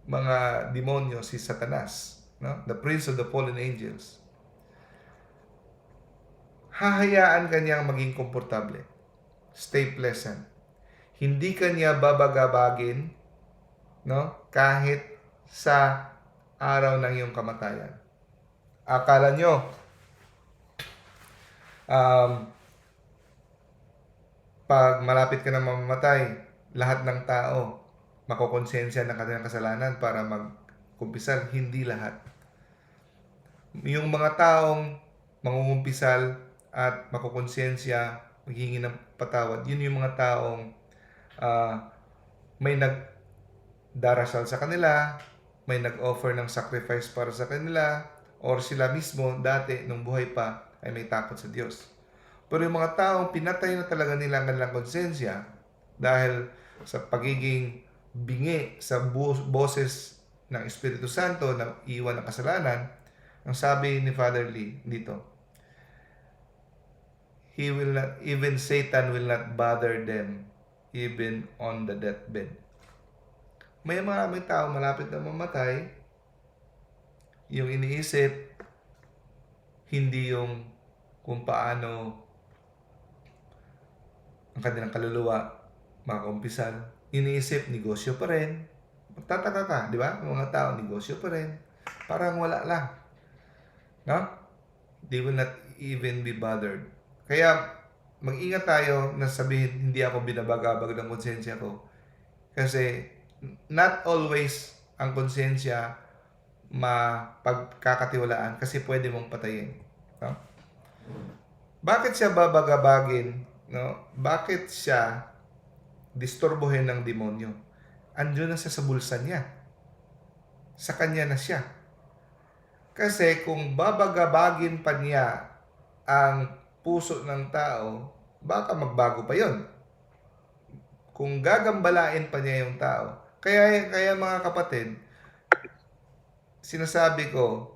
mga demonyo, si Satanas, the prince of the fallen angels, hahayaan kanyang maging komportable. Stay pleasant. Hindi kanya babagabagin, kahit sa araw ng iyong kamatayan. Akala nyo, pag malapit ka na mamamatay, lahat ng tao makokonsensya ng kanilang kasalanan para magkumpisal. Hindi lahat. Yung mga taong mangungumpisal at makokonsensya, maghingi ng patawad, yun yung mga taong may nagdarasal sa kanila, may nag-offer ng sacrifice para sa kanila, or sila mismo dati nung buhay pa ay may takot sa Diyos. Pero yung mga taong pinatay na talaga nila ang kanilang konsensya dahil sa pagiging bingi sa boses ng Espiritu Santo na iwan ng kasalanan, ang sabi ni Father Lee dito, even Satan will not bother them even on the deathbed. May maraming tao malapit na mamatay, yung iniisip, hindi yung kung paano ang kanilang kaluluwa makakumpisal. Iniisip, negosyo pa rin. Magtataka ka, di ba? Ang mga tao, negosyo pa rin. Parang wala lang. No? They will not even be bothered. Kaya, mag-ingat tayo na sabihin, hindi ako binabagabag ng konsensya ko. Kasi, not always ang konsensya mapagkakatiwalaan kasi pwede mong patayin. No? Bakit siya babagabagin? No? Bakit siya disturbohin ng demonyo? Andiyon na siya sa bulsa niya. Sa kanya na siya. Kasi kung babagabagin pa niya ang puso ng tao, baka magbago pa yon. Kung gagambalain pa niya yung tao. Kaya mga kapatid, sinasabi ko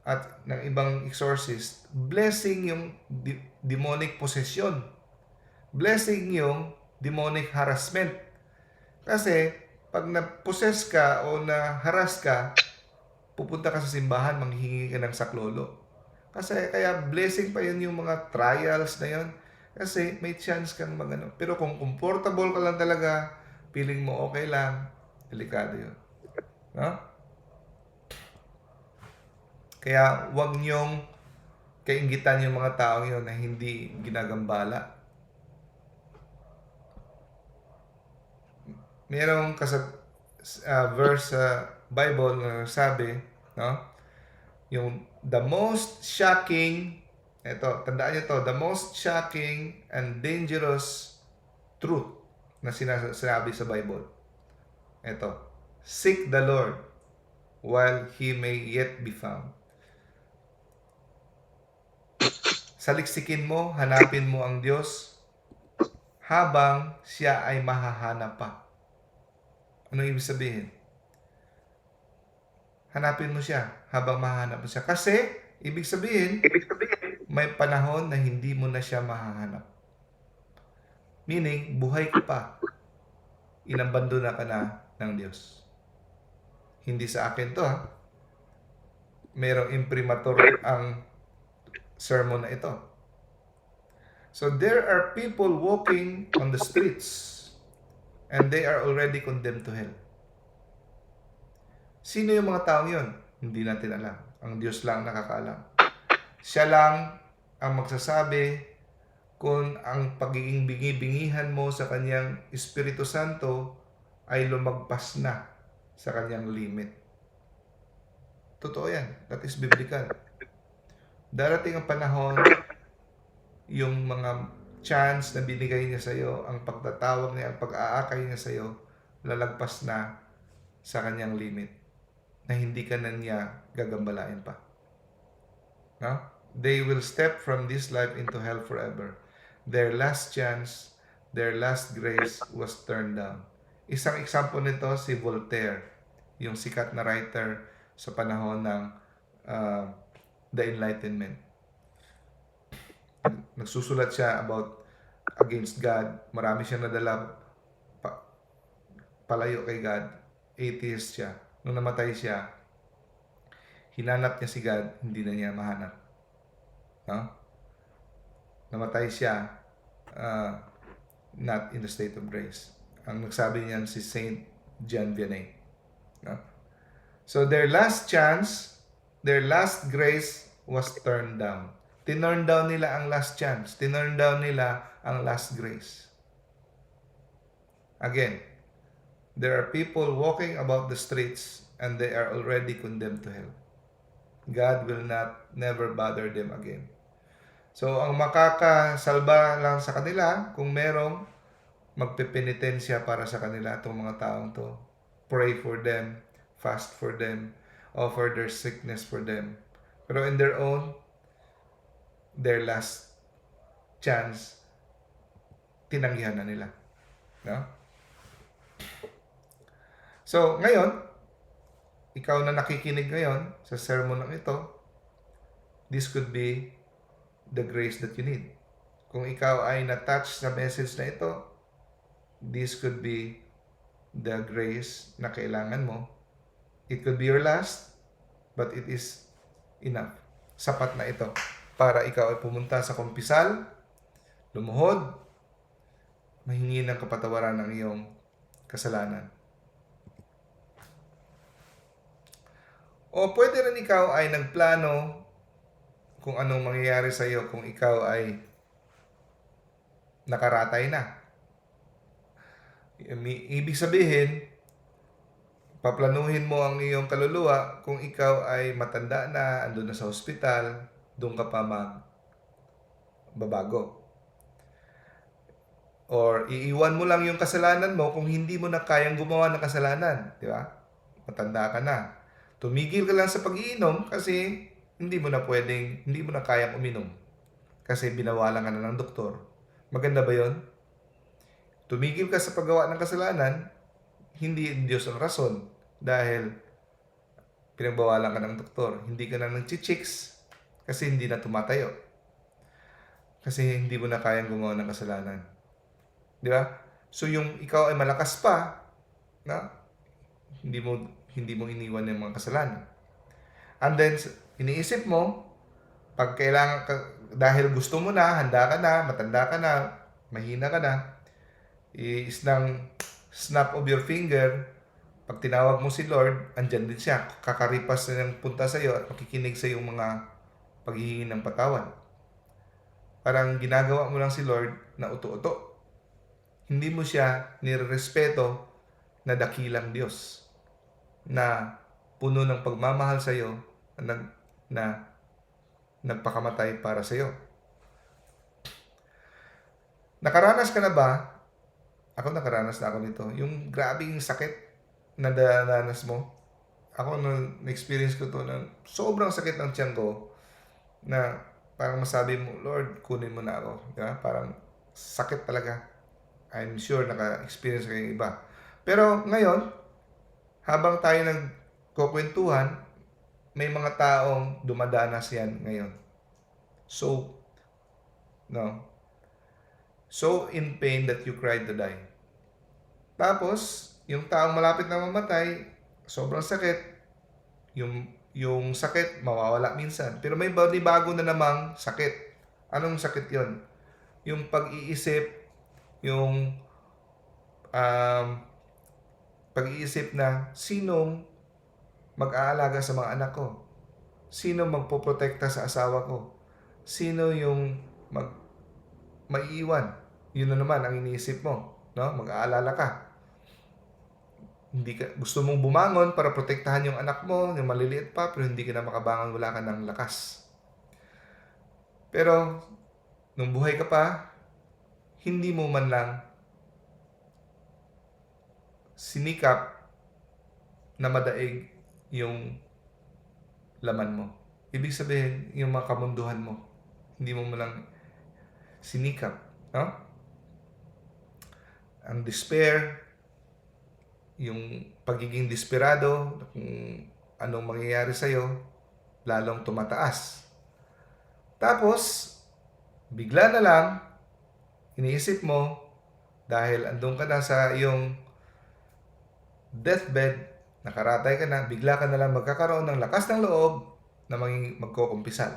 at ng ibang exorcist, blessing yung demonic possession. Blessing yung demonic harassment. Kasi pag na-possess ka o na-harass ka, pupunta ka sa simbahan, manghihingi ka ng saklolo. Kasi kaya blessing pa yun yung mga trials na yun. Kasi may chance kang magano. Pero kung comfortable ka lang talaga, feeling mo okay lang, delikado yun. No? Kaya wag niyong kainggitan yung mga taong yun na hindi ginagambala. Merong verse sa Bible na sabi, no? Yung the most shocking, tandaan niyo to, the most shocking and dangerous truth na sinabi sa Bible. Ito, seek the Lord while He may yet be found. Saliksikin mo, hanapin mo ang Diyos habang siya ay mahahanap pa. Ano ibig sabihin? Hanapin mo siya habang mahahanap mo siya. Kasi, ibig sabihin, may panahon na hindi mo na siya mahahanap. Meaning, buhay ka pa. Inabandona ka na ng Diyos. Hindi sa akin to, ha? Merong imprimatur ang sermon na ito. So, there are people walking on the streets and they are already condemned to hell. Sino yung mga taong yun? Hindi natin alam. Ang Diyos lang nakakaalam. Siya lang ang magsasabi kung ang pagiging bingi-bingihan mo sa kanyang Espiritu Santo ay lumagpas na sa kanyang limit. Totoo yan. That is biblical. Darating ang panahon, yung mga chance na binigay niya sa iyo, ang pagtatawag niya, ang pag-aakay niya sa iyo, lalagpas na sa kanyang limit na hindi ka na niya gagambalain pa. No? They will step from this life into hell forever. Their last chance, their last grace was turned down. Isang example nito si Voltaire, yung sikat na writer sa panahon ng the Enlightenment. Nagsusulat siya about against God. Marami siyang nadala palayo kay God. Atheist siya. Nung namatay siya, hinanap niya si God, hindi na niya mahanap. No? Namatay siya, not in the state of grace. Ang nagsabi niyan si Saint John Vianney. No? So their last chance, their last grace was turned down. Tinurn down nila ang last chance. Tinurn down nila ang last grace. Again, there are people walking about the streets and they are already condemned to hell. God will never bother them again. So, ang makakasalba lang sa kanila, kung merong magpepenitensya para sa kanila, itong mga taong to, pray for them, fast for them, offer their sickness for them. Pero in their own, their last chance, tinanggihan na nila. No? So, ngayon, ikaw na nakikinig ngayon sa sermon ng ito, this could be the grace that you need. Kung ikaw ay na-touch sa message na ito, this could be the grace na kailangan mo. It could be your last, but it is enough. Sapat na ito para ikaw ay pumunta sa kumpisal, lumuhod, mahingi ng kapatawaran ng iyong kasalanan. O pwede rin ikaw ay nagplano kung anong mangyayari sa iyo kung ikaw ay nakaratay na. Ibig sabihin, paplanuhin mo ang iyong kaluluwa kung ikaw ay matanda na, andun na sa ospital, doon ka pa magbabago. Or iiwan mo lang yung kasalanan mo kung hindi mo na kayang gumawa ng kasalanan. Di ba? Matanda ka na. Tumigil ka lang sa pag-iinom kasi hindi mo na kayang uminom. Kasi binawalan ka na ng doktor. Maganda ba yon? Tumigil ka sa paggawa ng kasalanan, hindi Diyos ang rason. Dahil pinagbawalan ka ng doktor. Hindi ka na nag-chicks kasi hindi na tumatayo. Kasi hindi mo na kayang gumawa ng kasalanan. Di ba? So yung ikaw ay malakas pa, na hindi mo iniwan yung mga kasalanan. And then iniisip mo, pag kailangan ka, dahil gusto mo na, handa ka na, matanda ka na, mahina ka na, is ng snap of your finger, pag tinawag mo si Lord, andyan din siya, kakaripas na ng punta sa iyo at makikinig sa iyong mga paghihingi ng patawad. Parang ginagawa mo lang si Lord na uto-uto. Hindi mo siya nirerespeto na dakilang Diyos na puno ng pagmamahal sa iyo na nagpakamatay para sa iyo. Nakaranas ka na ba? Ako nakaranas na ako nito. Yung grabing sakit na dananas mo. Ako na-experience ko to na sobrang sakit ng tiyan ko na parang masabi mo, Lord, kunin mo na ako. Diba? Parang sakit talaga. I'm sure naka-experience kayo yung iba. Pero ngayon, habang tayo nagkukwentuhan, may mga taong dumadanas yan ngayon. So in pain that you cried to die. Tapos, yung taong malapit na mamatay, sobrang sakit. Yung sakit, mawawala minsan. Pero may bago na namang sakit. Anong sakit yon? Yung pag-iisip, yung pag-iisip na sinong mag-aalaga sa mga anak ko? Sino magpoprotekta sa asawa ko? Sino yung maiiwan? Yun na naman ang iniisip mo, no? Mag-aalala ka. Gusto mong bumangon para protektahan yung anak mo, yung maliliit pa, pero hindi ka na makabangon, wala ka ng lakas. Pero nung buhay ka pa, hindi mo man lang sinikap na madaig yung laman mo. Ibig sabihin, yung mga kamunduhan mo, hindi mo man lang sinikap. No? Ang despair, yung pagiging desperado, kung anong mangyayari sa'yo, lalong tumataas. Tapos, bigla na lang, iniisip mo, dahil andun ka na sa iyong deathbed, nakaratay ka na, bigla ka na lang magkakaroon ng lakas ng loob na magkukumpisal.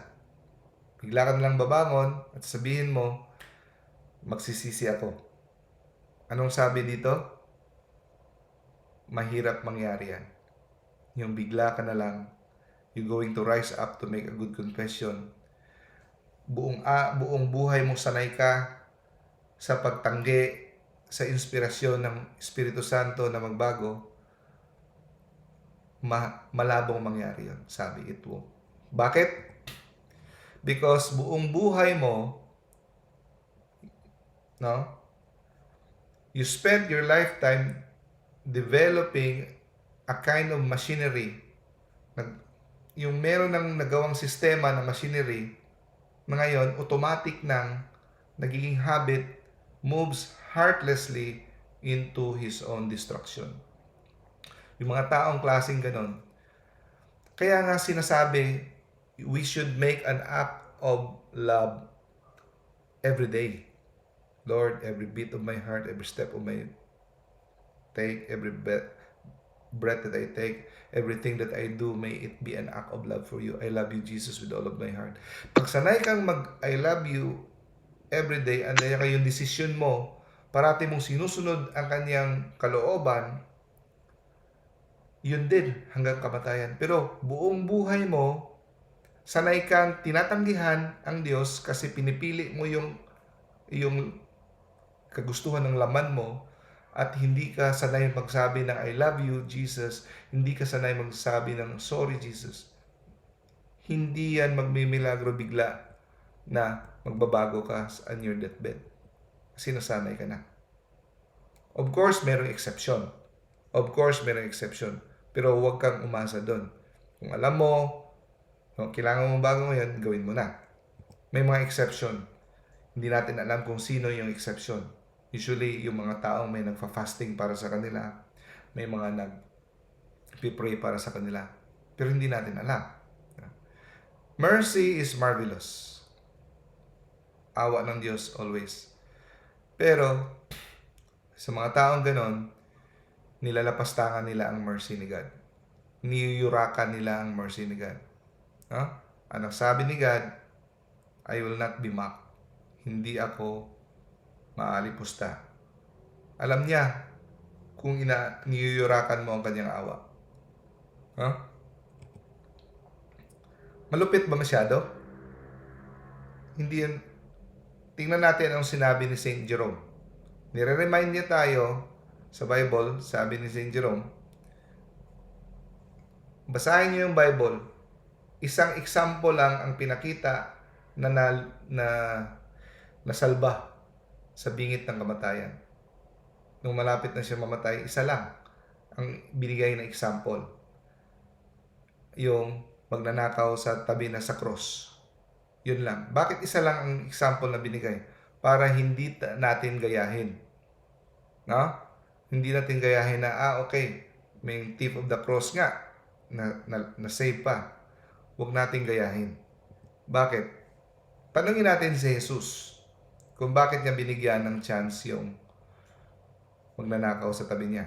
Bigla ka na lang babangon at sabihin mo, magsisisi ako. Anong sabi dito? Mahirap mangyari yan. Yung bigla ka na lang, you're going to rise up to make a good confession. Buong buhay mo sanay ka sa pagtanggi sa inspirasyon ng Espiritu Santo na magbago, malabong mangyari yun, sabi ito. Bakit? Because buong buhay mo, no? You spend your lifetime developing a kind of machinery. Yung meron ng nagawang sistema na machinery na ngayon, automatic nang nagiging habit, moves heartlessly into his own destruction. Yung mga taong klaseng ganon. Kaya nga sinasabi, we should make an act of love every day. Lord, every beat of my heart, every step of my take, every breath that I take, everything that I do, may it be an act of love for you. I love you, Jesus, with all of my heart. Pag sanay kang I love you every day, and kaya yung desisyon mo, parati mong sinusunod ang kanyang kalooban, yun din hanggang kamatayan. Pero buong buhay mo, sanay kang tinatanggihan ang Diyos kasi pinipili mo yung kagustuhan ng laman mo, at hindi ka sanay magsabi ng I love you, Jesus, hindi ka sanay magsabi ng sorry, Jesus, hindi yan magmimilagro bigla na magbabago ka on your deathbed. Kasi nasanay ka na. Of course, merong exception. Of course, merong exception. Pero huwag kang umasa doon. Kung alam mo, kailangan mo bago ngayon, gawin mo na. May mga exception. Hindi natin alam kung sino yung exception. Usually, yung mga taong may nagfa-fasting para sa kanila, may mga nag-pray para sa kanila. Pero hindi natin alam. Mercy is marvelous. Awa ng Diyos always. Pero, sa mga taong ganon, nilalapastangan nila ang mercy ni God. Niyuyurakan nila ang mercy ni God. Anong sabi ni God, I will not be mocked. Hindi ako maalipusta. Alam niya kung niyuyurakan mo ang kanyang awa. Malupit ba masyado? Hindi yan. Tingnan natin ang sinabi ni Saint Jerome. Nire-remind niya tayo sa Bible, sabi ni Saint Jerome, basahin niyo yung Bible, isang example lang ang pinakita na nasalba sa bingit ng kamatayan. Nung malapit na siya mamatay, isa lang ang binigay na example. Yung magnanakaw sa tabi na sa cross. Yun lang. Bakit isa lang ang example na binigay? Para hindi natin gayahin. No? Hindi natin gayahin na, okay, may thief of the cross nga, na save pa. Huwag natin gayahin. Bakit? Tanungin natin si Jesus kung bakit niya binigyan ng chance yung magnanakaw sa tabi niya.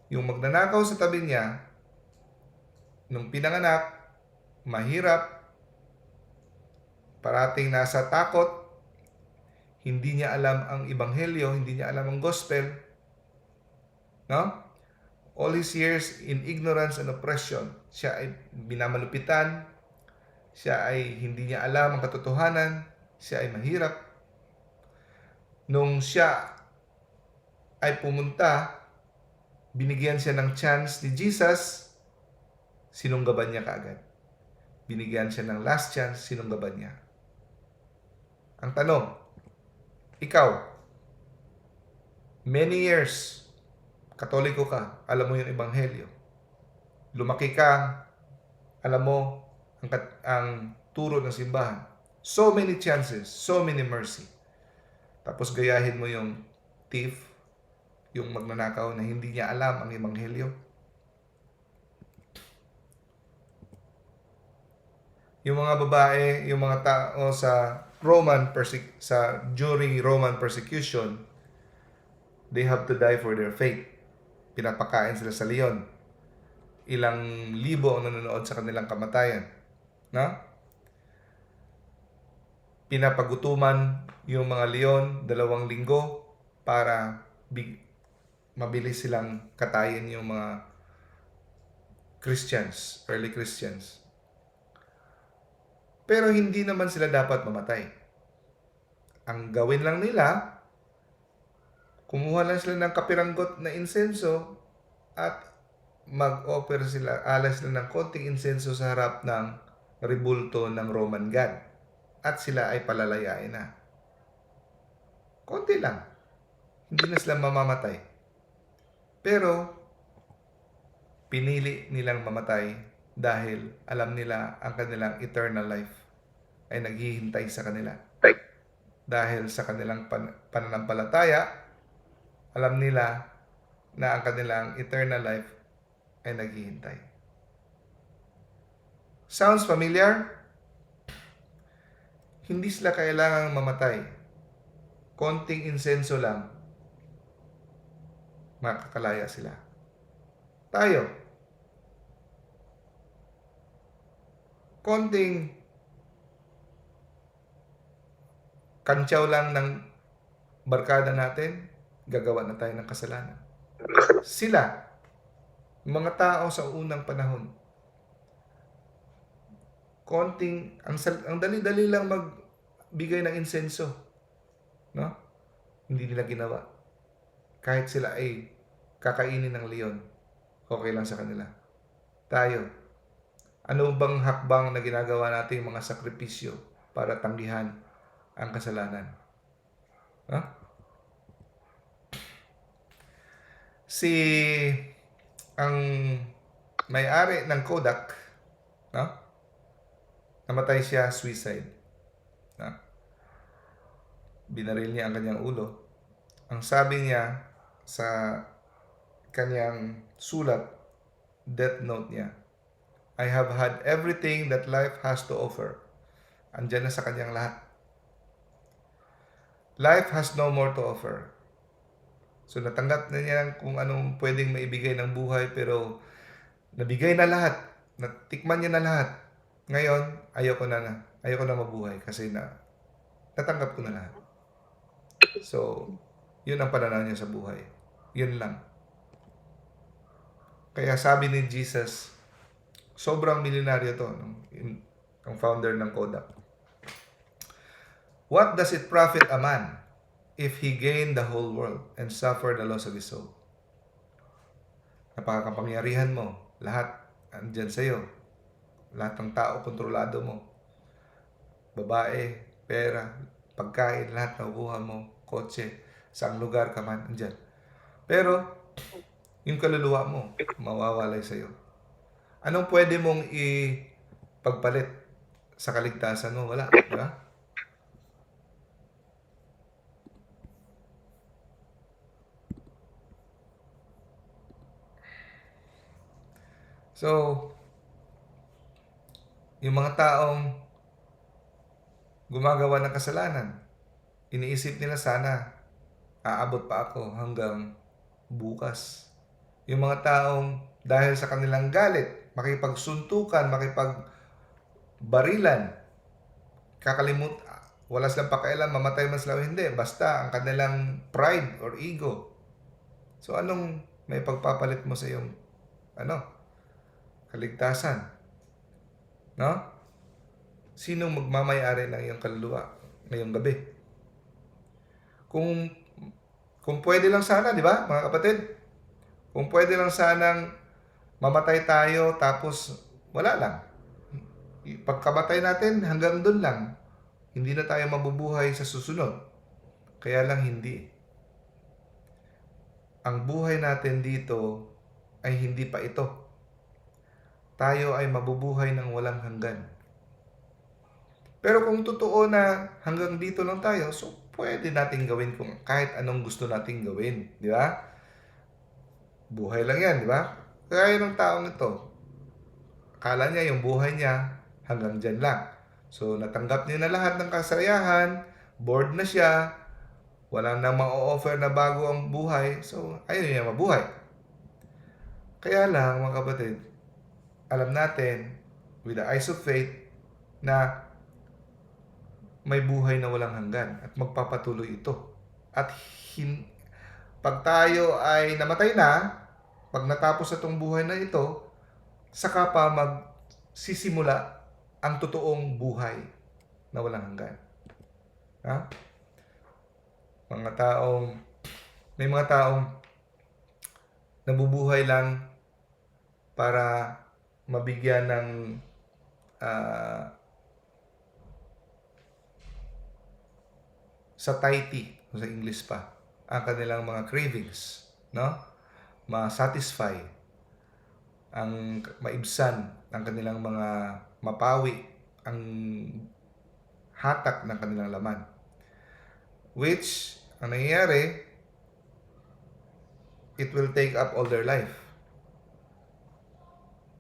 Yung magnanakaw sa tabi niya, nung pinanganak, mahirap, parating nasa takot, hindi niya alam ang ebanghelyo, hindi niya alam ang gospel, no? All his years in ignorance and oppression, siya ay binamalupitan, siya ay hindi niya alam ang katotohanan, siya ay mahirap. Nung siya ay pumunta, binigyan siya ng chance ni Jesus, sinunggaban niya kaagad. Binigyan siya ng last chance, sinunggaban niya. Ang tanong, ikaw, many years, Katoliko ka, alam mo yung ebanghelyo. Lumaki ka, alam mo ang turo ng simbahan. So many chances, so many mercy. Tapos gayahin mo yung thief, yung magnanakaw na hindi niya alam ang ebanghelyo. Yung mga babae, yung mga tao sa during Roman persecution, they have to die for their faith. Pinapakain sila sa leon. Ilang libo ang nanonood sa kanilang kamatayan. No? Pinapagutuman yung mga leon 2 linggo para mabilis silang katayin yung mga Christians, early Christians. Pero hindi naman sila dapat mamatay. Ang gawin lang nila, kumuha lang sila ng kapiranggot na insenso at mag-offer sila, alas sila ng konting insenso sa harap ng rebulto ng Roman God. At sila ay palalayain na. Konti lang. Hindi na sila mamamatay. Pero, pinili nilang mamatay dahil alam nila ang kanilang eternal life ay naghihintay sa kanila. Dahil sa kanilang pananampalataya, alam nila na ang kanilang eternal life ay naghihintay. Sounds familiar? Hindi sila kailangang mamatay. konting insenso lang, makakalaya sila. Tayo, konting kantsaw lang ng barkada natin, gagawa na tayo ng kasalanan. Sila, mga tao sa unang panahon, ang dali-dali lang magbigay ng insenso, no? Hindi nila ginawa. Kahit sila ay kakainin ng leon, okay lang sa kanila. Tayo, ano bang hakbang na ginagawa natin, mga sakripisyo para tanggihan ang kasalanan? Huh? Ang may-ari ng Kodak, no? Namatay siya, suicide. No? Binaril niya ang kanyang ulo. Ang sabi niya sa kanyang sulat, death note niya, I have had everything that life has to offer. Andyan na sa kanyang lahat. Life has no more to offer. So natanggap na niya kung anong pwedeng maibigay ng buhay, pero nabigay na lahat. Natikman niya na lahat. Ngayon, ayoko na mabuhay kasi natanggap ko na lahat. So, yun ang pananaw niya sa buhay. Yun lang. Kaya sabi ni Jesus, sobrang milyonaryo to, ang founder ng Kodak. What does it profit a man if he gain the whole world and suffer the loss of his soul? Napakakapangyarihan mo. Lahat andyan sa'yo. Lahat ng tao, kontrolado mo. Babae, pera, pagkain, lahat nakukuha mo. Kotse, saang lugar ka man, andyan. Pero, yung kaluluwa mo, mawawalay sa'yo. Anong pwede mong ipagpalit sa kaligtasan mo? Wala, di ba? So, yung mga taong gumagawa ng kasalanan, iniisip nila sana, aabot pa ako hanggang bukas. Yung mga taong dahil sa kanilang galit, makipagsuntukan, makipagbarilan, wala silang pakialam, mamatay man sila o hindi, basta ang kanilang pride or ego. So anong may pagpapalit mo sa iyong kaligtasan? No? Sinong magmamayari ng iyong kaluluwa ngayong gabi? Kung pwede lang sana, di ba, mga kapatid? Kung pwede lang sanang mamatay tayo tapos wala lang. Pagkamatay natin, hanggang doon lang. Hindi na tayo mabubuhay sa susunod. Kaya lang hindi. Ang buhay natin dito ay hindi pa ito. Tayo ay mabubuhay ng walang hanggan. Pero kung totoo na hanggang dito lang tayo, so pwede nating gawin kung kahit anong gusto nating gawin. Di ba? Buhay lang yan, di ba? Kaya ng taong ito, akala niya yung buhay niya hanggang dyan lang. So, natanggap niya na lahat ng kasayahan, bored na siya, wala nang ma-offer na bago ang buhay, so ayaw niya mabuhay. Kaya lang, mga kapatid, alam natin, with the eyes of faith, na may buhay na walang hanggan at magpapatuloy ito. At pag tayo ay namatay na, pag natapos itong buhay na ito, saka pa magsisimula ang totoong buhay na walang hanggan. Ha? May mga taong nabubuhay lang para mabigyan ng satiety, sa English pa, ang kanilang mga cravings, no? Ma-satisfy, ang maibsan ang kanilang mga mapawi, ang hatak ng kanilang laman. Which, ang nangyayari, it will take up all their life.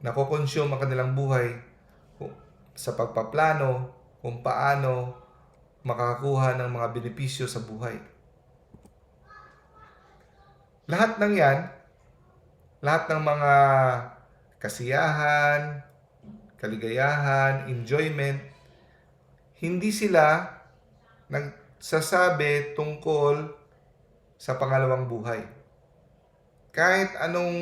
Nakokonsume ang kanilang buhay sa pagpaplano kung paano makakuha ng mga benepisyo sa buhay. Lahat ng yan, lahat ng mga kasiyahan, kaligayahan, enjoyment, hindi sila nagsasabi tungkol sa pangalawang buhay. Kahit anong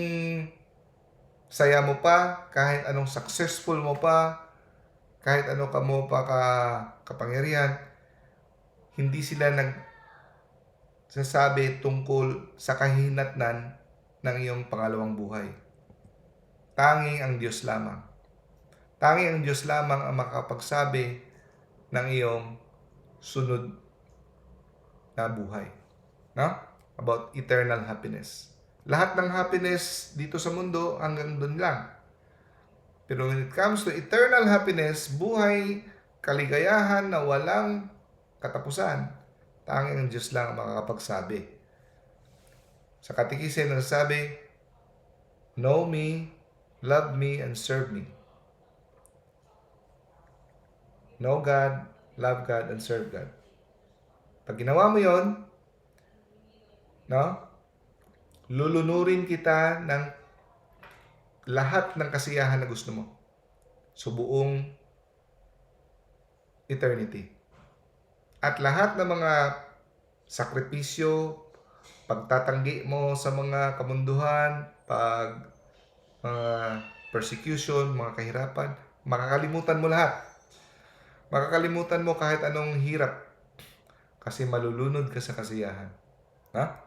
saya mo pa, kahit anong successful mo pa, kahit ano ka mo pa kapangyarihan, hindi sila nagsasabi tungkol sa kahinatnan ng iyong pangalawang buhay. Tanging ang Diyos lamang. Tanging ang Diyos lamang ang makakapagsabi ng iyong sunod na buhay. No? About eternal happiness. Lahat ng happiness dito sa mundo hanggang doon lang. Pero when it comes to eternal happiness, buhay, kaligayahan na walang katapusan, tanging ang Diyos lang ang makakapagsabi. Sa Katekisimu nagsasabi, know me, love me, and serve me. Know God, love God, and serve God. Pag ginawa mo yon, no? Lulunurin kita ng lahat ng kasiyahan na gusto mo sa buong eternity. At lahat ng mga sakripisyo, pagtatanggi mo sa mga kamunduhan, mga persecution, mga kahirapan, makakalimutan mo lahat. Makakalimutan mo kahit anong hirap kasi malulunod ka sa kasiyahan. Ha?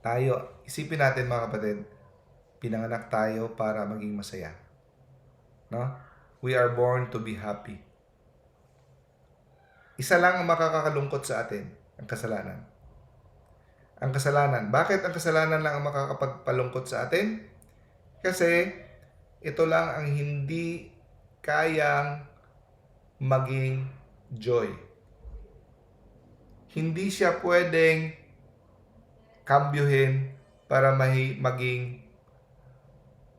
Tayo, isipin natin mga kapatid, pinanganak tayo para maging masaya. No? We are born to be happy. Isa lang ang makakakalungkot sa atin, ang kasalanan. Ang kasalanan. Bakit ang kasalanan lang ang makakapagpalungkot sa atin? Kasi ito lang ang hindi kayang maging joy. Hindi siya pwedeng kambyuhin para maging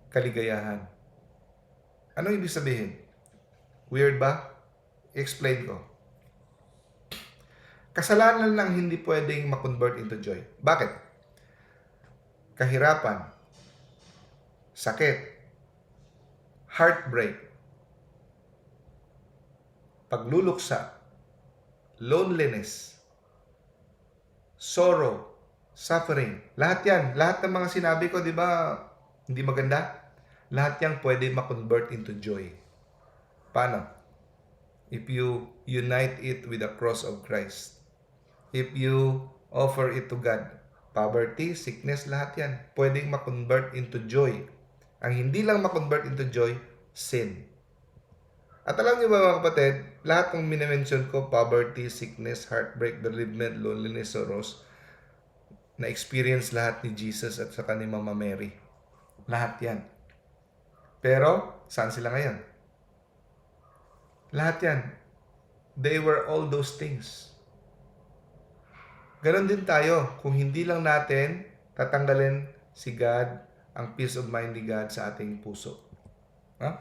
kaligayahan. Ano ibig sabihin? Weird ba? I-explain ko. Kasalanan lang hindi pwedeng ma-convert into joy. Bakit? Kahirapan, sakit, heartbreak, pagluluksa, loneliness, sorrow, suffering. Lahat yan. Lahat ng mga sinabi ko, di ba, hindi maganda? Lahat yan pwede ma-convert into joy. Paano? If you unite it with the cross of Christ. If you offer it to God. Poverty, sickness, lahat yan. Pwedeng ma-convert into joy. Ang hindi lang ma-convert into joy, sin. At alam niyo ba mga kapatid, lahat ng minimension ko, poverty, sickness, heartbreak, bereavement, loneliness, sorrows, na-experience lahat ni Jesus at saka ni Mama Mary. Lahat yan. Pero, saan sila ngayon? Lahat yan. They were all those things. Ganon din tayo. Kung hindi lang natin tatanggalin si God, ang peace of mind ni God sa ating puso. Huh?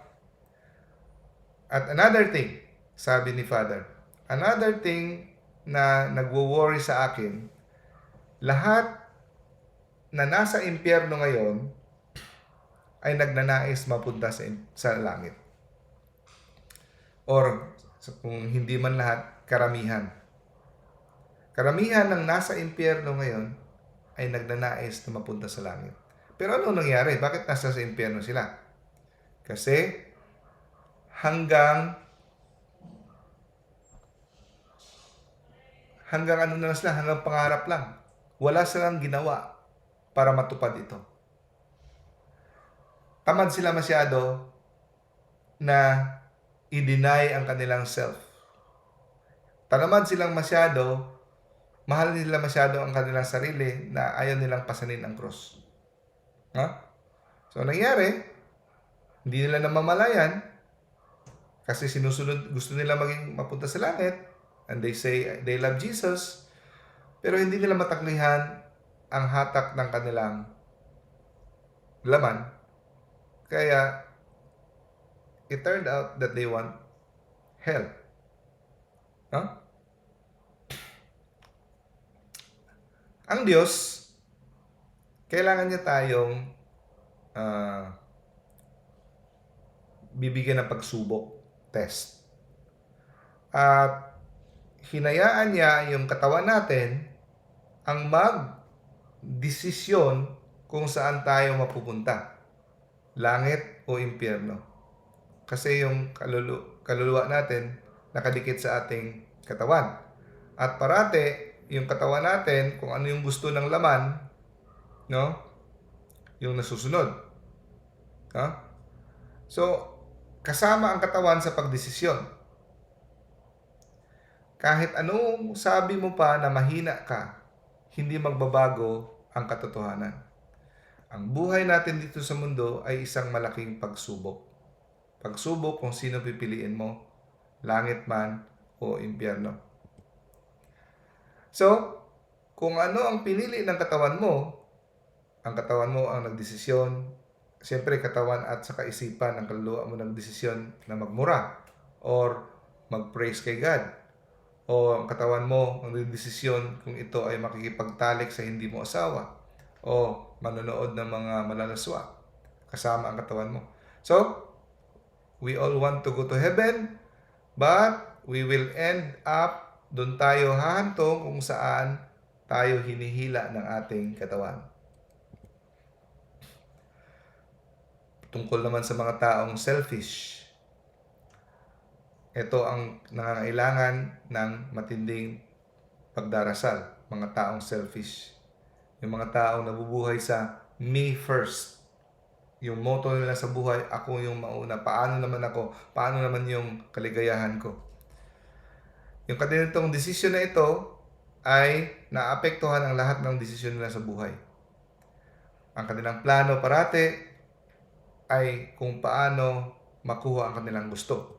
At another thing, sabi ni Father, another thing na nagwo-worry sa akin, lahat na nasa impyerno ngayon ay nagnanais mapunta sa langit. Or kung hindi man lahat, karamihan. Karamihan ng nasa impyerno ngayon ay nagnanais na mapunta sa langit. Pero ano nangyari? Bakit nasa sa impyerno sila? Kasi hanggang ano na sila, hanggang pangarap lang. Wala silang ginawa para matupad ito. Tamad sila masyado na i-deny ang kanilang self. Tamad silang masyado, mahal nila masyado ang kanilang sarili na ayaw nilang pasanin ang cross. Ha? So, nangyari, hindi nila namamalayan kasi gusto nila maging mapunta sa langit and they say they love Jesus. Pero hindi nila mataklihan ang hatak ng kanilang laman. Kaya, it turned out that they want hell. No? Ang Diyos, kailangan niya tayong ah, bibigyan ng pagsubok, test. At hinayaan niya yung katawan natin ang mag-desisyon kung saan tayo mapupunta, langit o impyerno. Kasi yung kaluluwa natin nakadikit sa ating katawan. At parate, yung katawan natin, kung ano yung gusto ng laman, no? Yung nasusunod. No? So, kasama ang katawan sa pagdesisyon. Kahit anong sabi mo pa na mahina ka, hindi magbabago ang katotohanan. Ang buhay natin dito sa mundo ay isang malaking pagsubok. Pagsubok kung sino pipiliin mo, langit man o impyerno. So, kung ano ang pinili ng katawan mo ang nagdesisyon. Siyempre, katawan at sa kaisipan ng kaluluwa mo nagdesisyon na magmura or mag-praise kay God. O ang katawan mo ang nagdesisyon kung ito ay makikipagtalik sa hindi mo asawa o manonood ng mga malalaswa. Kasama ang katawan mo. So, we all want to go to heaven, but we will end up doon tayo hahantong kung saan tayo hinihila ng ating katawan. Tungkol naman sa mga taong selfish, ito ang nangangailangan ng matinding pagdarasal. Mga taong selfish. Yung mga taong nabubuhay sa me first. Yung motto nila sa buhay, ako yung mauna. Paano naman ako? Paano naman yung kaligayahan ko? Yung kanilang desisyon na ito ay naapektuhan ang lahat ng desisyon nila sa buhay. Ang kanilang plano parate ay kung paano makuha ang kanilang gusto.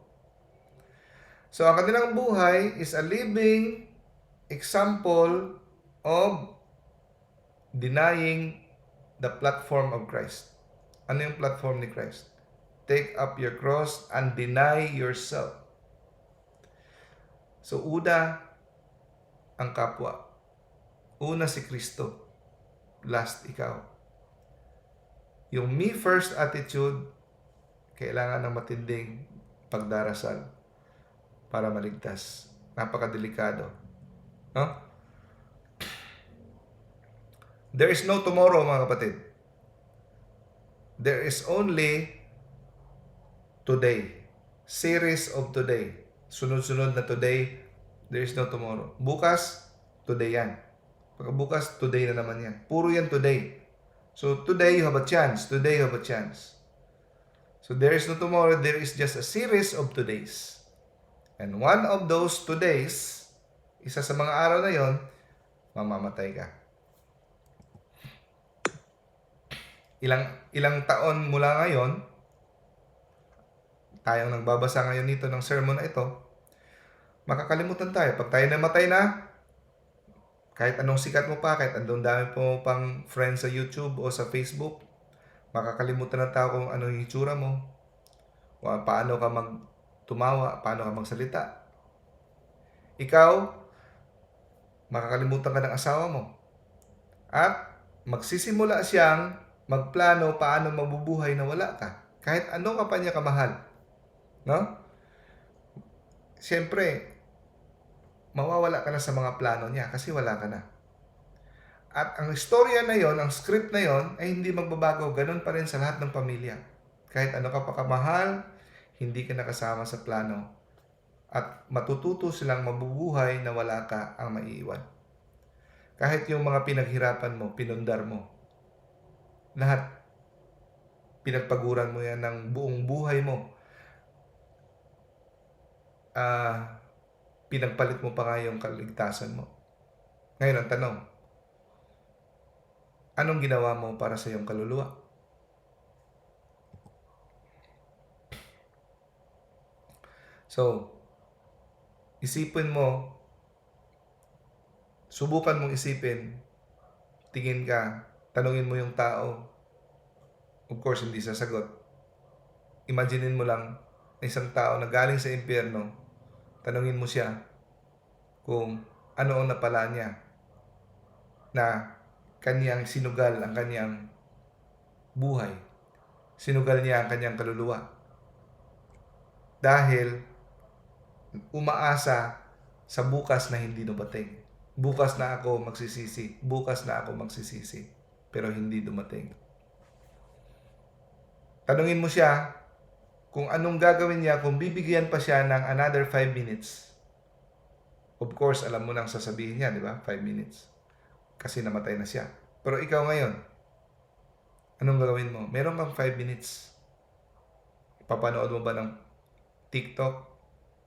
So, ang kanilang buhay is a living example of denying the platform of Christ. Ano yung platform ni Christ? Take up your cross and deny yourself. So, una ang kapwa. Una si Kristo. Last ikaw. Yung me first attitude, kailangan ng matinding pagdarasal para maligtas. Napakadelikado. No? There is no tomorrow, mga kapatid. There is only today. Series of today. Sunod-sunod na today, there is no tomorrow. Bukas, today yan. Pagkabukas, today na naman yan. Puro yan today. So, today you have a chance. Today you have a chance. So, there is no tomorrow. There is just a series of todays. And one of those todays, isa sa mga araw na yon, mamamatay ka. Ilang taon mula ngayon, tayong nagbabasa ngayon nito ng sermon na ito, makakalimutan tayo. Pag tayo namatay na, kahit anong sikat mo pa, kahit anong dami po pang friends sa YouTube o sa Facebook, makakalimutan ng tao kung ano yung itsura mo, o paano ka tumawa, paano ka magsalita. Ikaw, makakalimutan ka ng asawa mo. At magsisimula siyang magplano paano mabubuhay na wala ka. Kahit ano ka pa niya kamahal. No? Siyempre, mawawala ka na sa mga plano niya kasi wala ka na. At ang istorya na yon, ang script na yon, ay hindi magbabago. Ganun pa rin sa lahat ng pamilya. Kahit ano ka pa kamahal, hindi ka nakasama sa plano. At matututo silang mabubuhay na wala ka ang maiiwan. Kahit yung mga pinaghirapan mo, pinundar mo, lahat, pinagpaguran mo yan ng buong buhay mo. Pinagpalit mo pa nga yung kaligtasan mo. Ngayon ang tanong, anong ginawa mo para sa iyong kaluluwa? So, isipin mo, subukan mong isipin, tingin ka, tanungin mo yung tao. Of course, hindi sasagot. Imaginein mo lang, isang tao na galing sa impyerno, tanungin mo siya, kung ano ang napala niya na kanyang sinugal ang kanyang buhay. Sinugal niya ang kanyang kaluluwa. Dahil umaasa sa bukas na hindi dumating. Bukas na ako magsisisi. Bukas na ako magsisisi. Pero hindi dumating. Tanungin mo siya kung anong gagawin niya kung bibigyan pa siya ng another 5 minutes. Of course, alam mo nang sasabihin niya, di ba? 5 minutes. Kasi namatay na siya. Pero ikaw ngayon, anong gagawin mo? Meron kang 5 minutes. Ipapanood mo ba ng TikTok?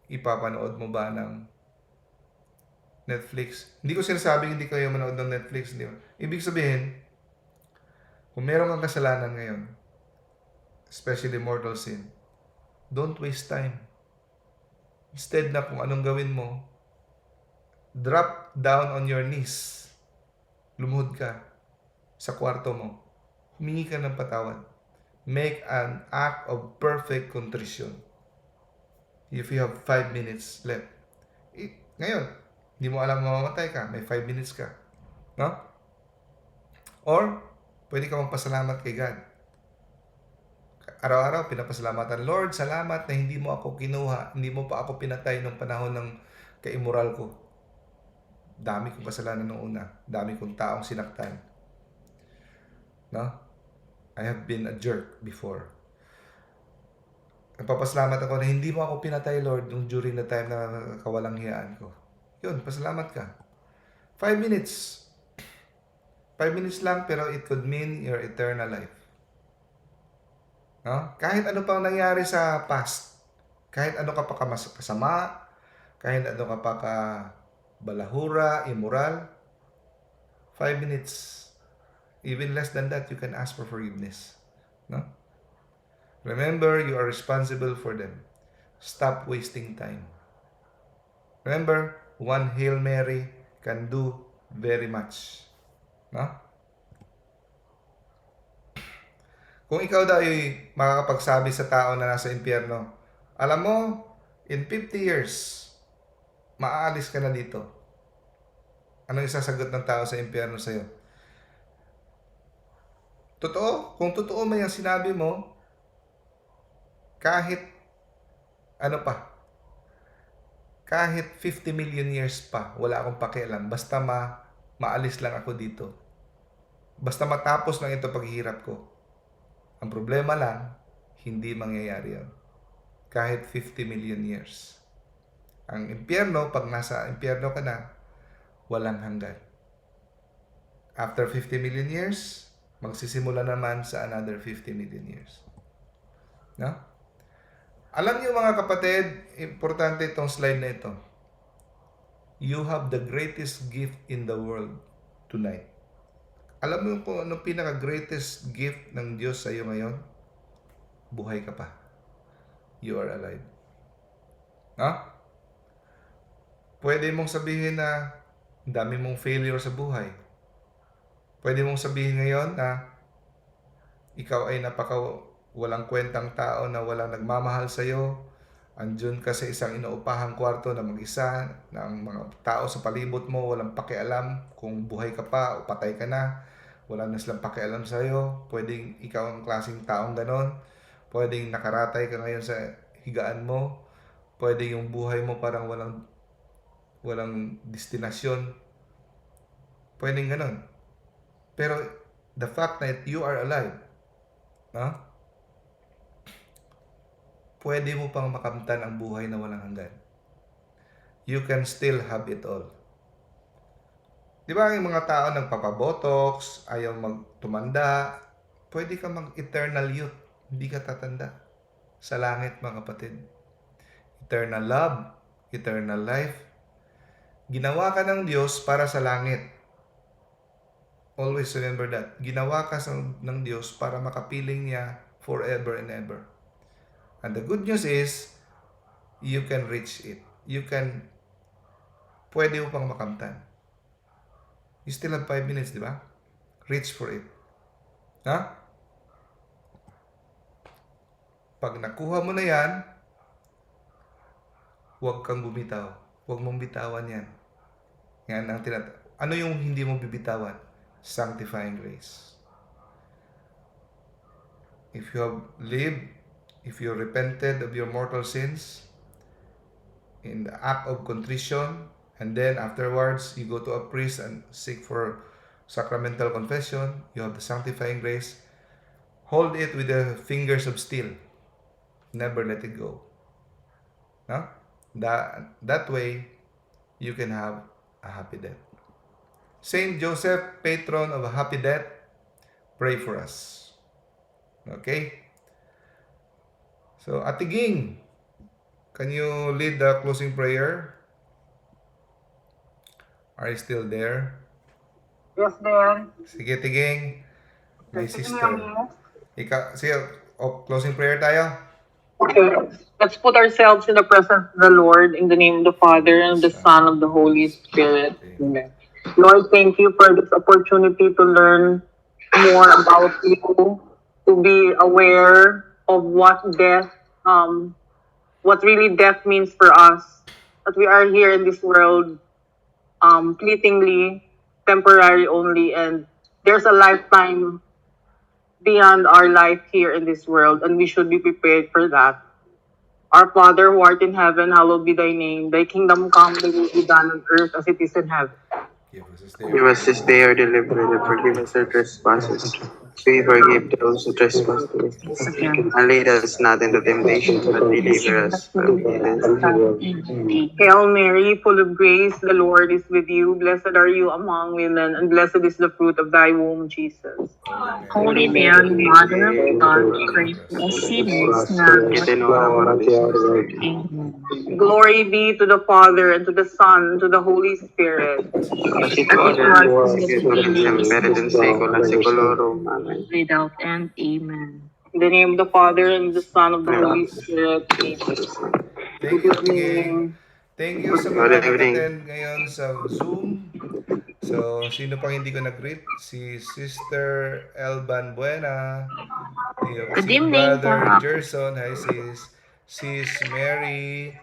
Ipapanood mo ba ng Netflix? Hindi ko sinasabing hindi kayo manood ng Netflix. Di ba? Ibig sabihin, kung meron kang kasalanan ngayon, especially mortal sin, don't waste time. Instead na kung anong gawin mo, drop down on your knees. Lumuhod ka sa kwarto mo. Humingi ka ng patawad. Make an act of perfect contrition. If you have 5 minutes left. Ngayon, hindi mo alam mamamatay ka. May 5 minutes ka. No? Or, pwede ka magpasalamat kay God. Araw-araw, pinapasalamatan, Lord, salamat na hindi mo ako kinuha. Hindi mo pa ako pinatay nung panahon ng kaimoral ko. Dami kong kasalanan nung una. Dami kong taong sinaktan. No? I have been a jerk before. Nagpapasalamat ako na hindi mo ako pinatay, Lord, during the time na kawalang hiyaan ko. Yun, pasalamat ka. 5 minutes. 5 minutes lang, pero it could mean your eternal life. No? Kahit ano pang nangyari sa past, kahit ano ka pa kasama, kahit ano ka pa balahura, immoral, 5 minutes, even less than that, you can ask for forgiveness. No? Remember, you are responsible for them. Stop wasting time. Remember, one Hail Mary can do very much. No? Kung ikaw daw ay makakapagsabi sa tao na nasa impyerno, alam mo, in 50 years, maaalis ka na dito. Anong isasagot ng tao sa impyerno sa'yo? Totoo? Kung totoo man yung sinabi mo, kahit ano pa, kahit 50 million years pa, wala akong pakialam. Basta maalis lang ako dito. Basta matapos lang ito paghihirap ko. Ang problema lang, hindi mangyayari yun. Kahit 50 million years. Ang impyerno, pag nasa impyerno ka na, walang hanggan. After 50 million years, magsisimula naman sa another 50 million years. No? Alam niyo mga kapatid, importante itong slide na ito. You have the greatest gift in the world tonight. Alam mo kung anong pinaka-greatest gift ng Diyos sa iyo ngayon? Buhay ka pa. You are alive. No? Pwede mong sabihin na dami mong failure sa buhay. Pwede mong sabihin ngayon na ikaw ay walang kwentang tao na walang nagmamahal sa iyo. Andun ka sa isang inuupahang kwarto na mag-isa, na ang mga tao sa palibot mo walang pakialam kung buhay ka pa o patay ka na. Wala na silang pakialam sa iyo. Pwedeng ikaw ang klaseng taong ganon. Pwedeng nakaratay ka ngayon sa higaan mo. Pwede yung buhay mo parang walang destinasyon. Pwedeng ganon. Pero the fact that you are alive, no? Pwede mo pang makamtan ang buhay na walang hanggan. You can still have it all. Di ba yung mga tao nagpapabotox, ayaw magtumanda, pwede ka mag-eternal youth, hindi ka tatanda. Sa langit mga kapatid. Eternal love, eternal life. Ginawa ka ng Diyos para sa langit. Always remember that. Ginawa ka ng Diyos para makapiling niya forever and ever. And the good news is, you can reach it. Pwede mo pang makamtan. You still have 5 minutes, di ba? Reach for it. Ha? Pag nakuha mo na yan, huwag kang bumitaw. Huwag mong bitawan yan. Yan ang ano yung hindi mo bibitawan? Sanctifying grace. If you have lived, if you repented of your mortal sins in the act of contrition, and then afterwards you go to a priest and seek for sacramental confession, you have the sanctifying grace. Hold it with the fingers of steel. Never let it go. No? That way, you can have a happy death. Saint Joseph, patron of a happy death, pray for us. Okay? So, Ate Ging, can you lead the closing prayer? Are you still there? Yes, Dan. Sige, Ate Ging, my Sige sister. mo. Sige, closing prayer tayo. Okay. Let's put ourselves in the presence of the Lord in the name of the Father and of the Son of the Holy Spirit. Amen. Lord, thank you for this opportunity to learn more about you, to be aware of what death, what really death means for us. That we are here in this world, fleetingly, temporary only, and there's a lifetime beyond our life here in this world, and we should be prepared for that. Our Father who art in heaven, hallowed be thy name. Thy kingdom come, thy will be done on earth as it is in heaven. Give us this day our daily bread, and forgive us our trespasses. We forgive those who trespass against us. And lead us not into temptation, but deliver us from evil. Hail Mary, full of grace, the Lord is with you. Blessed are you among women, and blessed is the fruit of thy womb, Jesus. Holy Mary, Mother of God, pray for us sinners now and at the hour of our death. Amen. Glory be to the Father, and to the Son, and to the Holy Spirit. As it As it was was in the in beginning, the merit and secula seculorum. Amen. without end. Amen. In the name of the Father, and the Son, of the Holy Spirit. Amen. Thank you, Ate Ging. Thank you sa mga Good evening. nag-attend ngayon sa Zoom. So, sino pang hindi ko nag-greet? Si Sister Elban Buena. Good Si evening, Brother Papa. Gerson. Hi, sis. Sis Mary.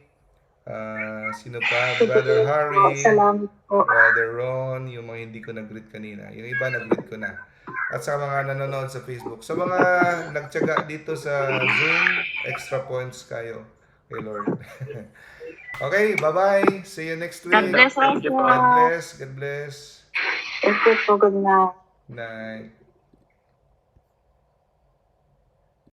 Sino pa? Brother Harry. Salamat po. Brother Ron. Yung mga hindi ko nag-greet kanina. Yung iba nag-greet ko na. At sa mga nanonood sa Facebook. Sa mga nagtyaga dito sa Zoom, extra points kayo kay Lord. Okay, bye-bye. See you next week. God bless us Thank you, all. God bless. God bless. Thank you po. Good night. Night.